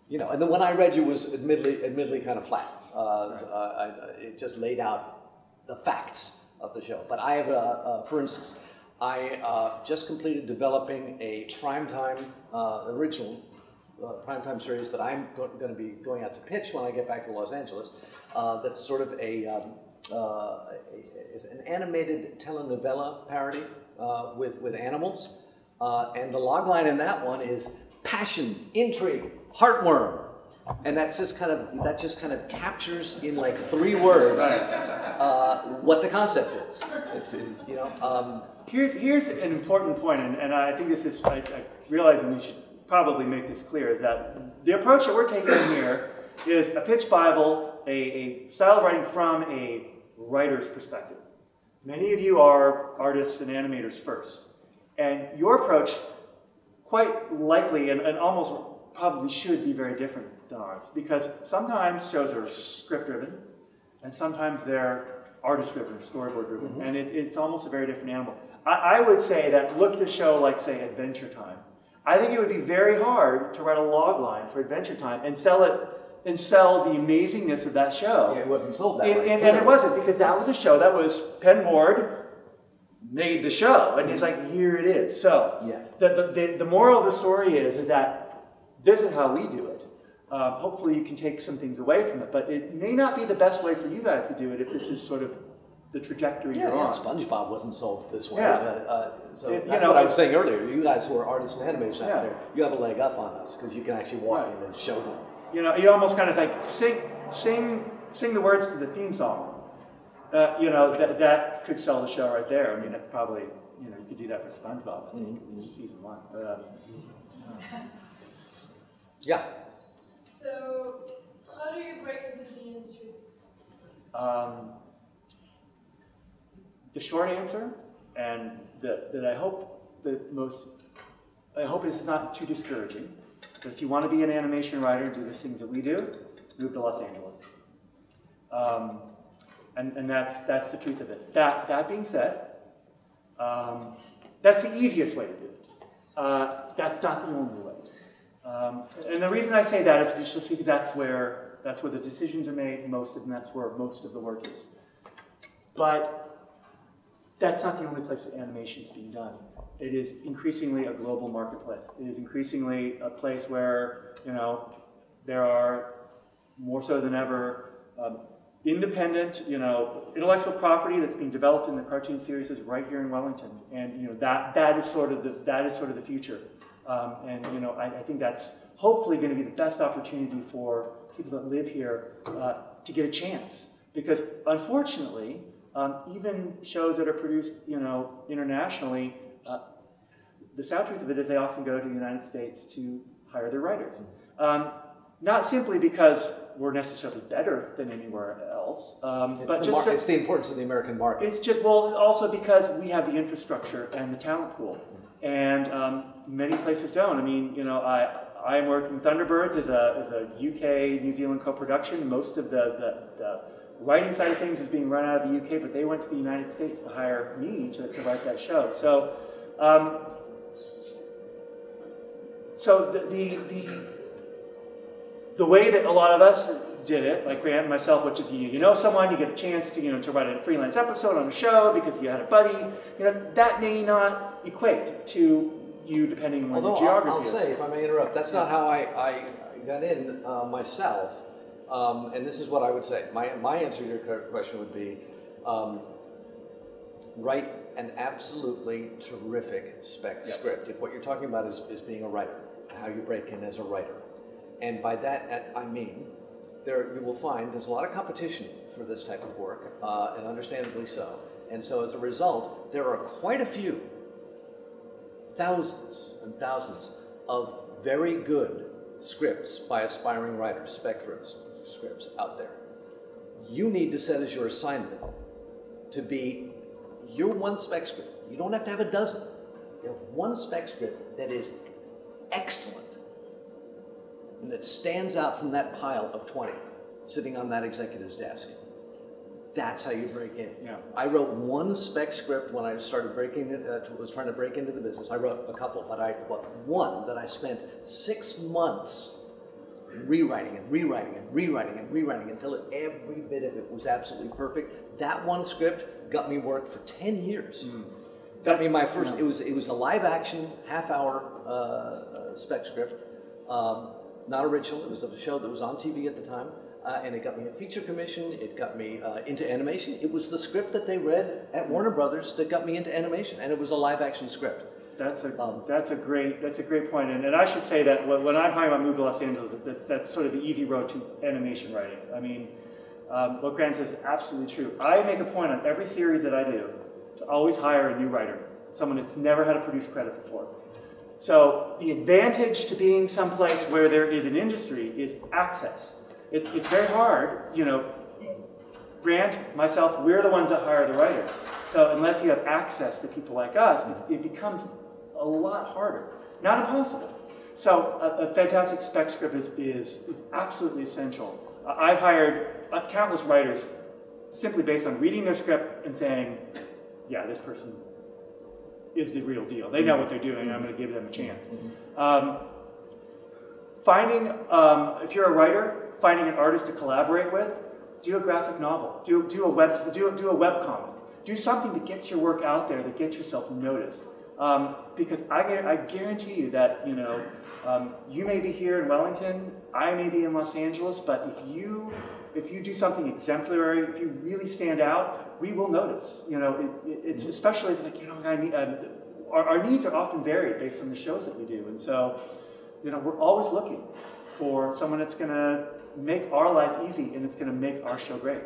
You know, and the one I read you was admittedly kind of flat. It just laid out the facts of the show. But I have, for instance, I just completed developing a primetime original primetime series that I'm going to be going out to pitch when I get back to Los Angeles. That's sort of is an animated telenovela parody with animals, and the logline in that one is passion, intrigue, heartworm, and that just kind of captures in like 3 words what the concept is. You know. Here's an important point, and I think this is, I realize that we should probably make this clear, is that the approach that we're taking here is a pitch Bible, a style of writing from a writer's perspective. Many of you are artists and animators first, and your approach quite likely and almost probably should be very different than ours, because sometimes shows are script-driven, and sometimes they're artist-driven, storyboard-driven, mm-hmm. and it's almost a very different animal. I would say that look at a show like, say, Adventure Time. I think it would be very hard to write a log line for Adventure Time and sell it, and sell the amazingness of that show. Yeah, it wasn't sold that way. And it wasn't, because that was a show that was, Penn Ward made the show, and he's like, here it is. So, the moral of the story is that this is how we do it. Hopefully you can take some things away from it, but it may not be the best way for you guys to do it if this is sort of the trajectory you're on. SpongeBob wasn't sold this way. So that's what I was saying earlier. You guys who are artists and animators out there, you have a leg up on us because you can actually walk in and show them. You know, you almost kind of like sing the words to the theme song. You know, that could sell the show right there. I mean, that's probably, you know, you could do that for SpongeBob. I think it's season 1. Yeah. So, how do you break into the industry? The short answer, and that I hope this is not too discouraging, but if you want to be an animation writer and do the things that we do, move to Los Angeles. And that's the truth of it. That being said, that's the easiest way to do it. That's not the only way. And the reason I say that is just because that's where the decisions are made most of, and that's where most of the work is. But that's not the only place that animation is being done. It is increasingly a global marketplace. It is increasingly a place where, you know, there are more so than ever independent, you know, intellectual property that's being developed in the cartoon series is right here in Wellington, and you know that is sort of the future. And you know, I think that's hopefully going to be the best opportunity for people that live here to get a chance. Because unfortunately, even shows that are produced, you know, internationally, the sad truth of it is they often go to the United States to hire their writers. Not simply because we're necessarily better than anywhere else, but just it's the importance of the American market. It's just, well, also because we have the infrastructure and the talent pool, and many places don't. I mean, you know, I am working Thunderbirds as a UK New Zealand co-production. Most of the writing side of things is being run out of the UK, but they went to the United States to hire me to write that show. So, the way that a lot of us did it, like Grant and myself, which is you know someone, you get a chance to, you know, to write a freelance episode on a show because you had a buddy, you know, that may not equate to you depending on where the geography is. I'll say, if I may interrupt, that's not how I got in myself, and this is what I would say. My answer to your question would be, write an absolutely terrific spec script. If what you're talking about is being a writer, how you break in as a writer. And by that, I mean, you will find there's a lot of competition for this type of work, and understandably so. And so as a result, there are quite a few, thousands and thousands of very good scripts by aspiring writers, spec scripts out there. You need to set as your assignment to be your one spec script. You don't have to have a dozen. You have one spec script that is excellent and that stands out from that pile of 20 sitting on that executive's desk. That's how you break in. Yeah. I wrote one spec script when I started was trying to break into the business. I wrote a couple, but one that I spent 6 months rewriting until every bit of it was absolutely perfect. That one script got me work for 10 years. Got me my first, it was a live action, half-hour spec script. Not original, it was a show that was on TV at the time, and it got me a feature commission, it got me into animation. It was the script that they read at Warner Brothers that got me into animation, and it was a live action script. That's a great point, and I should say that when I'm talking about Move to Los Angeles, that's sort of the easy road to animation writing. I mean, what Grant says is absolutely true. I make a point on every series that I do to always hire a new writer, someone that's never had a produced credit before. So the advantage to being someplace where there is an industry is access. It's very hard, you know. Grant, myself, we're the ones that hire the writers. So unless you have access to people like us, it becomes a lot harder. Not impossible. So a fantastic spec script is absolutely essential. I've hired countless writers simply based on reading their script and saying, yeah, this person is the real deal. They know what they're doing, and I'm going to give them a chance. If you're a writer, finding an artist to collaborate with, do a graphic novel, do a web comic, do something that gets your work out there, that gets yourself noticed. Because I guarantee you that, you know, you may be here in Wellington, I may be in Los Angeles, but if you do something exemplary, if you really stand out, we will notice. You know, it's especially if it's like, you know, our needs are often varied based on the shows that we do, and so, you know, we're always looking for someone that's going to make our life easy and it's going to make our show great,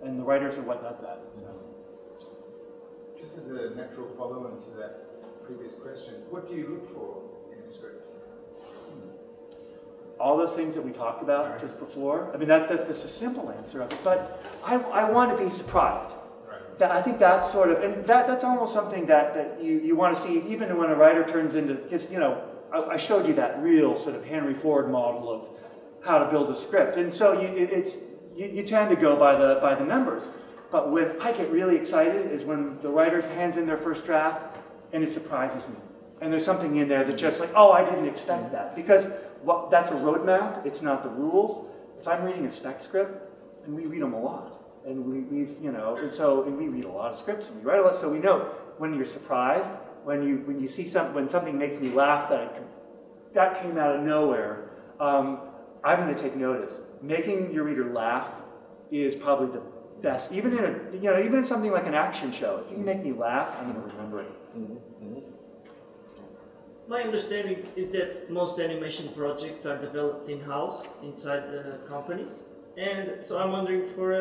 and the writers are what does that. So. Just as a natural follow-on to that previous question, what do you look for in a script? All those things that we talked about just before. I mean, that's a simple answer of it, but I want to be surprised. I think that's sort of, and that's almost something that you want to see even when a writer turns into, because, you know, I showed you that real sort of Henry Ford model of how to build a script, and so you tend to go by the numbers. But when I get really excited is when the writer hands in their first draft and it surprises me. And there's something in there that's just like, oh, I didn't expect that. Because that's a roadmap, it's not the rules. If I'm reading a spec script, and we read them a lot, and we read a lot of scripts, and we write a lot, so we know when you're surprised, when you see when something makes me laugh that came out of nowhere, I'm going to take notice. Making your reader laugh is probably the best, even in something like an action show. If you can make me laugh, I'm going to remember it. My understanding is that most animation projects are developed in-house inside the companies. And so I'm wondering, for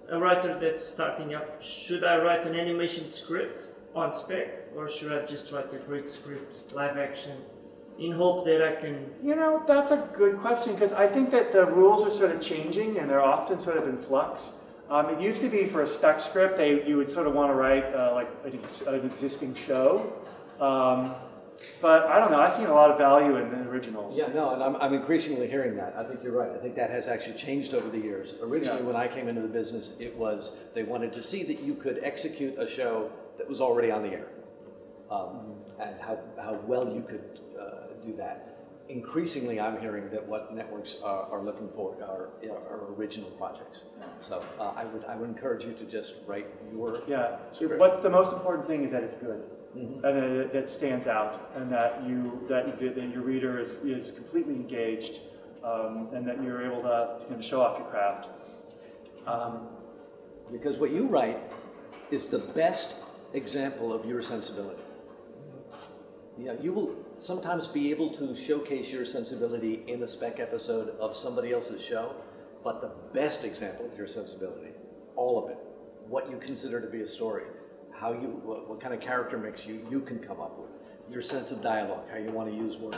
a writer that's starting up, should I write an animation script on spec, or should I just write a great script, live action, in hope that I can... That's a good question, because I think that the rules are sort of changing, and they're often sort of in flux. It used to be for a spec script, you would sort of want to write like an existing show. But I don't know, I've seen a lot of value in the originals. Yeah, no, and I'm increasingly hearing that. I think you're right. I think that has actually changed over the years. Originally, when I came into the business, it was they wanted to see that you could execute a show that was already on the air, and how well you could do that. Increasingly, I'm hearing that what networks are looking for are original projects. So I would encourage you to just write your script. What's the most important thing is that it's good. And that it stands out, and that your reader is completely engaged, and that you're able to kind of show off your craft. Because what you write is the best example of your sensibility. Yeah, you will sometimes be able to showcase your sensibility in a spec episode of somebody else's show, but the best example of your sensibility, all of it, what you consider to be a story, what kind of character mix you can come up with, your sense of dialogue, how you want to use words,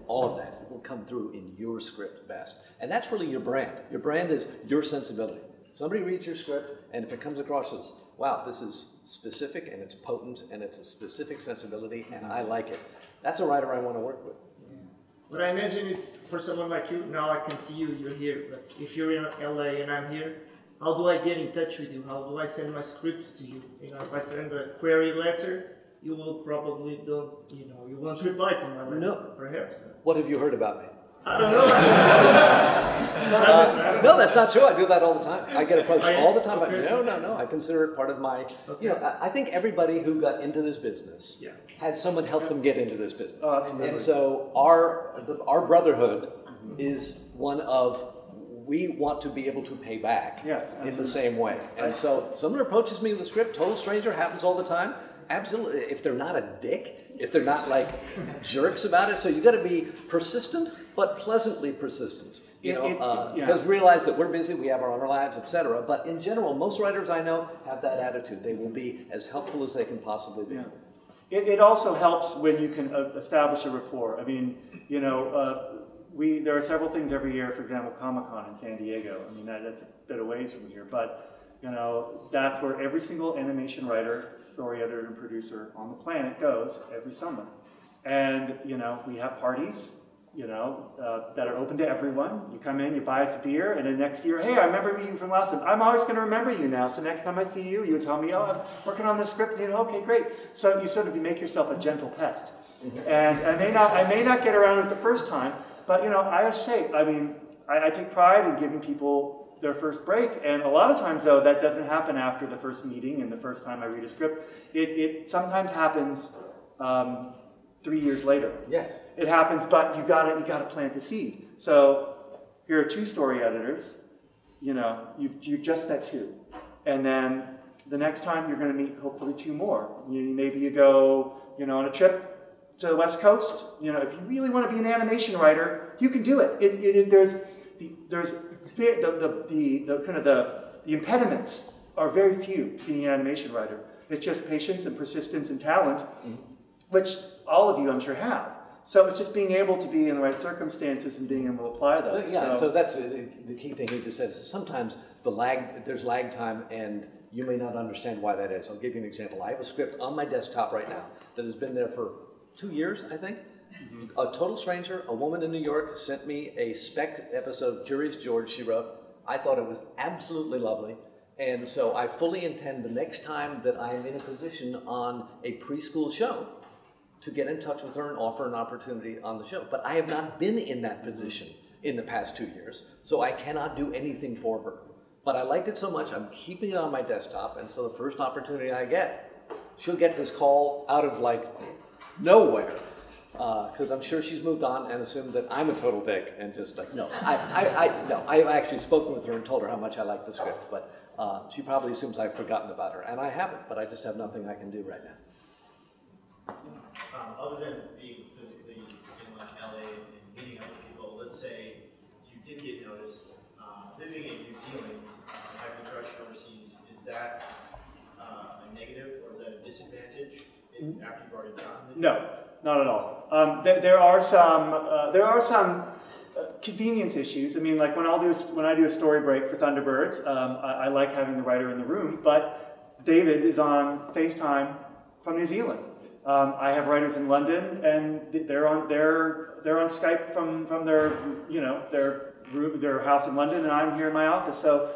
all of that will come through in your script best. And that's really your brand. Your brand is your sensibility. Somebody reads your script, and if it comes across as, wow, this is specific, and it's potent, and it's a specific sensibility, and I like it, that's a writer I want to work with. What I imagine is, for someone like you, now I can see you, you're here, but if you're in LA and I'm here, how do I get in touch with you? How do I send my script to you? If I send a query letter, you will probably you won't reply to my letter. No. Perhaps. What have you heard about me? I don't know. No, that's not true. I do that all the time. I get approached all the time. Okay. No. I consider it part of my, I think everybody who got into this business had someone help them get into this business. And so our brotherhood is one of, we want to be able to pay back in the same way. And so someone approaches me with a script, total stranger, happens all the time. Absolutely, if they're not a dick, if they're not like jerks about it. So you got to be persistent, but pleasantly persistent. Because realize that we're busy, we have our own lives, etc. But in general, most writers I know have that attitude. They will be as helpful as they can possibly be. It also helps when you can establish a rapport. I mean, there are several things every year, for example, Comic-Con in San Diego. I mean, that's a bit of ways from here, but that's where every single animation writer, story editor, and producer on the planet goes every summer. And, we have parties, that are open to everyone. You come in, you buy us a beer, and then next year, hey, I remember you from last time. I'm always going to remember you now, so next time I see you, you tell me, oh, I'm working on this script, and okay, great. So you make yourself a gentle pest. And I may not get around it the first time, but, I say, I take pride in giving people their first break, and a lot of times, though, that doesn't happen after the first meeting and the first time I read a script. It sometimes happens 3 years later. Yes. It happens, but you gotta plant the seed. So here are 2 story editors. You've just met 2, and then the next time you're going to meet hopefully 2 more. Maybe you go on a trip to the West Coast. If you really want to be an animation writer, you can do it. There's the impediments are very few being an animation writer. It's just patience and persistence and talent, which all of you, I'm sure, have. So it's just being able to be in the right circumstances and being able to apply those. Yeah, so that's the key thing he just said. Sometimes there's lag time, and you may not understand why that is. I'll give you an example. I have a script on my desktop right now that has been there for 2 years, I think. A total stranger, a woman in New York, sent me a spec episode of Curious George she wrote. I thought it was absolutely lovely. And so I fully intend the next time that I am in a position on a preschool show to get in touch with her and offer an opportunity on the show. But I have not been in that position in the past 2 years, so I cannot do anything for her. But I liked it so much, I'm keeping it on my desktop, and so the first opportunity I get, she'll get this call out of like nowhere, because I'm sure she's moved on and assumed that I'm a total dick, and just like, no. I've actually spoken with her and told her how much I like the script, but she probably assumes I've forgotten about her, and I haven't, but I just have nothing I can do right now. Other than being physically in like LA and meeting other people, let's say you did get noticed, living in New Zealand, having a production overseas, is that a negative or is that a disadvantage after you've already done it? No, not at all. There are some convenience issues. I mean, like when I do a story break for Thunderbirds, I like having the writer in the room, but David is on FaceTime from New Zealand. I have writers in London, and they're on Skype from their house in London, and I'm here in my office. So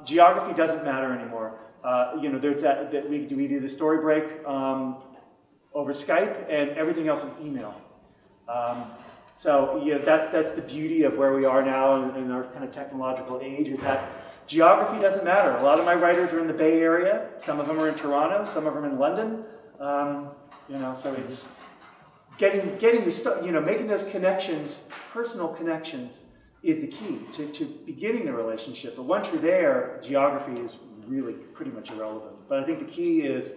geography doesn't matter anymore. There's that we do the story break over Skype, and everything else is email. So that's the beauty of where we are now in our kind of technological age, is that geography doesn't matter. A lot of my writers are in the Bay Area. Some of them are in Toronto. Some of them are in London. So it's making those connections, personal connections, is the key to beginning the relationship. But once you're there, geography is really pretty much irrelevant. But I think the key is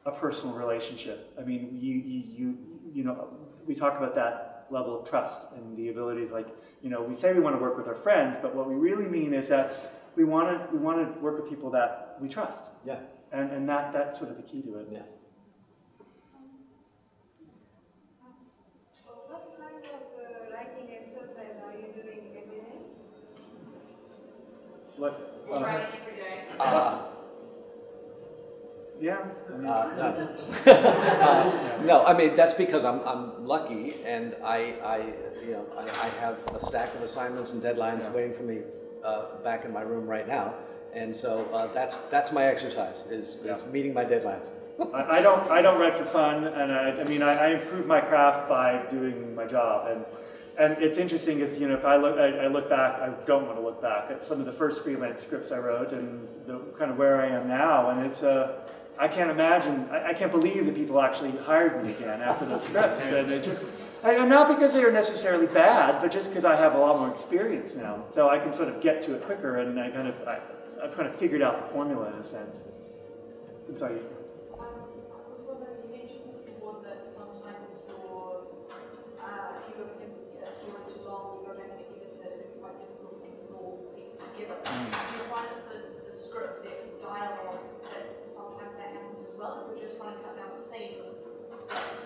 a personal relationship. I mean, we talk about that level of trust and the ability to, we say we want to work with our friends, but what we really mean is that we want to work with people that we trust. Yeah. And that's sort of the key to it. Yeah. What kind of writing exercise are you doing every day? Writing every day. Yeah. No, I mean that's because I'm lucky, and I have a stack of assignments and deadlines waiting for me back in my room right now, and so that's my exercise is meeting my deadlines. I don't write for fun, and I improve my craft by doing my job, and it's interesting is if I look back, I don't want to look back at some of the first freelance scripts I wrote and the kind of where I am now, and it's I can't imagine, I can't believe that people actually hired me again after those scripts, and it just, and not because they are necessarily bad, but just because I have a lot more experience now, so I can sort of get to it quicker, and I've kind of figured out the formula in a sense. I'm sorry. You mentioned before that sometimes if a story's too long, you go back and edit it, it can be quite difficult because it's all pieced together. Do you find that the script, the actual dialogue, that sometimes that happens as well? If we're just trying to cut down the scene,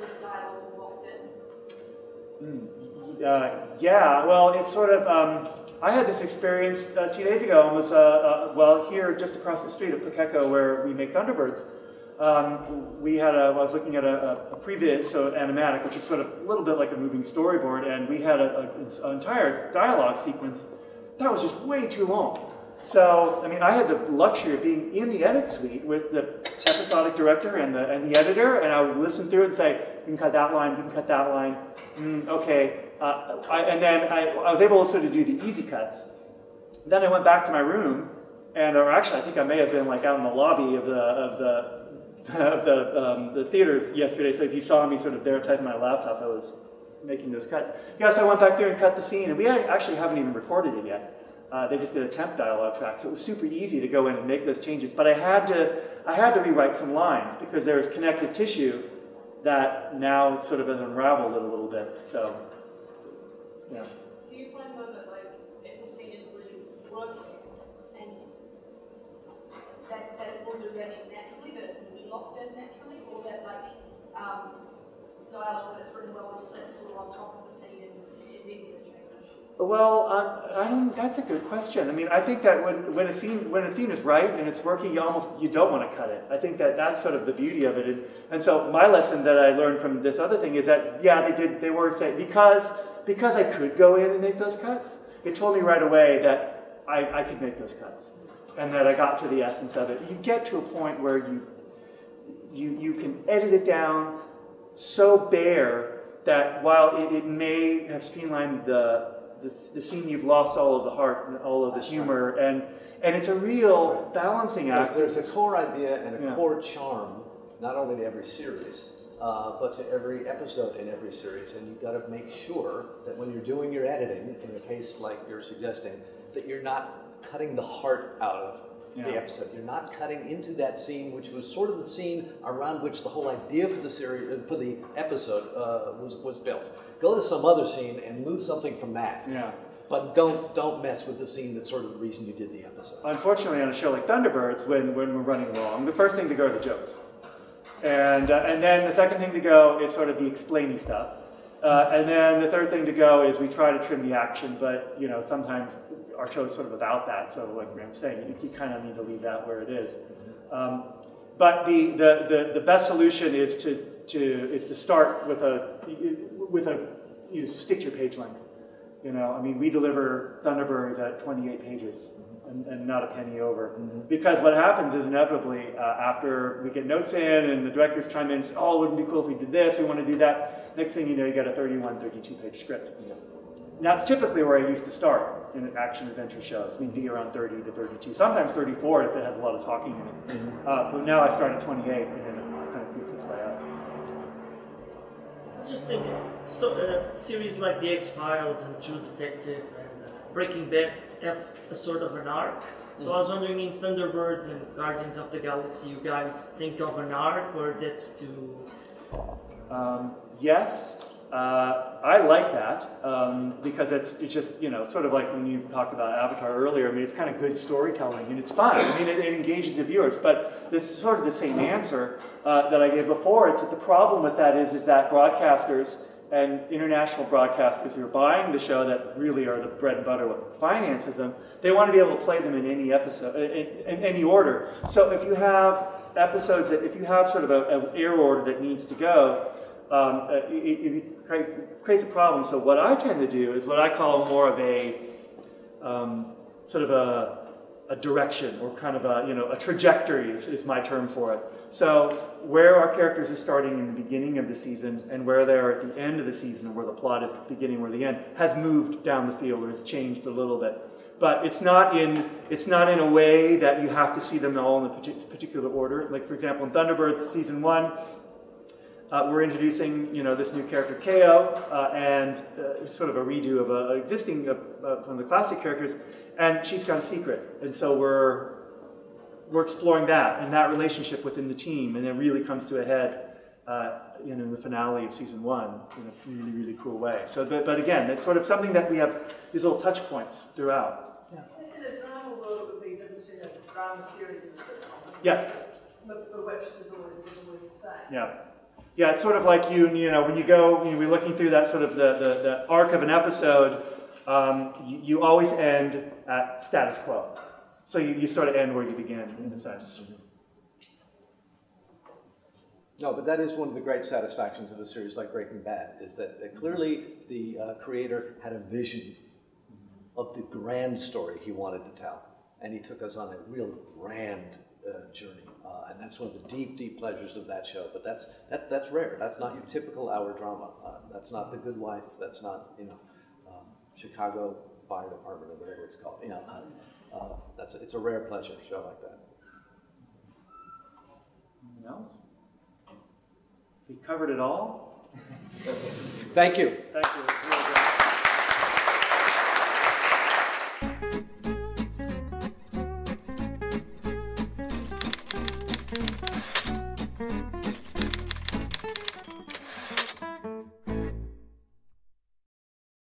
the dialogue's all locked in? Yeah, well, it's sort of, I had this experience 2 days ago, and was, here just across the street at Pukeko, where we make Thunderbirds. I was looking at a previs, so animatic, which is sort of a little bit like a moving storyboard, and we had an entire dialogue sequence that was just way too long. So, I had the luxury of being in the edit suite with the episodic director and the editor, and I would listen through it and say, you can cut that line, you can cut that line, okay. And then I was able also to do the easy cuts. Then I went back to my room, or actually I think I may have been out in the lobby of the theater yesterday, so if you saw me sort of there typing my laptop, I was making those cuts. Yes, I went back there and cut the scene, and we actually haven't even recorded it yet. They just did a temp dialogue track, so it was super easy to go in and make those changes. But I had to rewrite some lines because there was connective tissue that now sort of has unraveled it a little bit. So, yeah. Do you find though that if a scene is really working and that it will develop naturally, that it will be locked in naturally, or that dialogue that's written well sits sort of on top of the scene and is easy to change? Well, that's a good question. I think that when a scene is right and it's working, you don't want to cut it. I think that's sort of the beauty of it. And so my lesson that I learned from this other thing is that they were saying because I could go in and make those cuts, it told me right away that I could make those cuts. and that I got to the essence of it. You get to a point where you can edit it down so bare that while it may have streamlined the scene, you've lost all of the heart and all of the humor, and it's a real balancing act. There's a core idea and a core charm, not only to every series, but to every episode in every series, and you've got to make sure that when you're doing your editing, in a case like you're suggesting, that you're not cutting the heart out of the episode. You're not cutting into that scene, which was sort of the scene around which the whole idea for the series, for the episode, was built. Go to some other scene and lose something from that. Yeah. But don't mess with the scene that's sort of the reason you did the episode. Unfortunately, on a show like Thunderbirds, when we're running along, the first thing to go are the jokes. And then the second thing to go is sort of the explaining stuff. And then the third thing to go is we try to trim the action, but you know, sometimes our show is sort of about that, so like Graham's saying, you kind of need to leave that where it is. But the best solution is to start with stick to your page length. You know, I mean, we deliver Thunderbirds at 28 pages and not a penny over. Because what happens is inevitably, after we get notes in and the directors chime in and say, oh, it would be cool if we did this, we want to do that. Next thing you know, you got a 31, 32-page script. And that's typically where I used to start in action adventure shows. We'd be around 30 to 32, sometimes 34 if it has a lot of talking in it. But now I start at 28 and then it kind of creeps its way up. I was just thinking, series like The X-Files and True Detective and Breaking Bad have a sort of an arc. So I was wondering, in Thunderbirds and Guardians of the Galaxy, you guys think of an arc, or that's too... Yes, I like that because it's just, you know, sort of like when you talked about Avatar earlier. I mean, it's kind of good storytelling and it's fun. I mean, it engages the viewers. But this is sort of the same answer that I gave before. It's that the problem with that is that broadcasters and international broadcasters who are buying the show, that really are the bread and butter, what finances them, they want to be able to play them in any episode, in any order. So if you have episodes if you have sort of an air order that needs to go, it creates a problem. So what I tend to do is what I call more of a sort of a direction, or kind of a trajectory is my term for it. So where our characters are starting in the beginning of the season and where they are at the end of the season, or where the plot is at the beginning or the end, has moved down the field or has changed a little bit. But it's not in a way that you have to see them all in a particular order. Like, for example, in Thunderbirds season 1, we're introducing, this new character KO, and sort of a redo of an existing from the classic characters, and she's got a secret, and so we're exploring that and that relationship within the team, and it really comes to a head, in the finale of season 1 in a really, really cool way. So, but again, it's sort of something that we have these little touch points throughout. Yeah. In a drama world, it would be different between a drama series and a sitcom. Yes. But which is always the same. Yeah. Yeah, it's sort of like when you go, we're looking through that sort of the arc of an episode, you always end at status quo. So you sort of end where you begin, in a sense. No, but that is one of the great satisfactions of a series like Breaking Bad, is that clearly the creator had a vision of the grand story he wanted to tell. And he took us on a real grand journey. And that's one of the deep, deep pleasures of that show. But that's rare. That's not your typical hour drama. That's not The Good Wife. That's not, Chicago Fire Department or whatever it's called. It's a rare pleasure, a show like that. Anything else? We covered it all. Thank you. Thank you.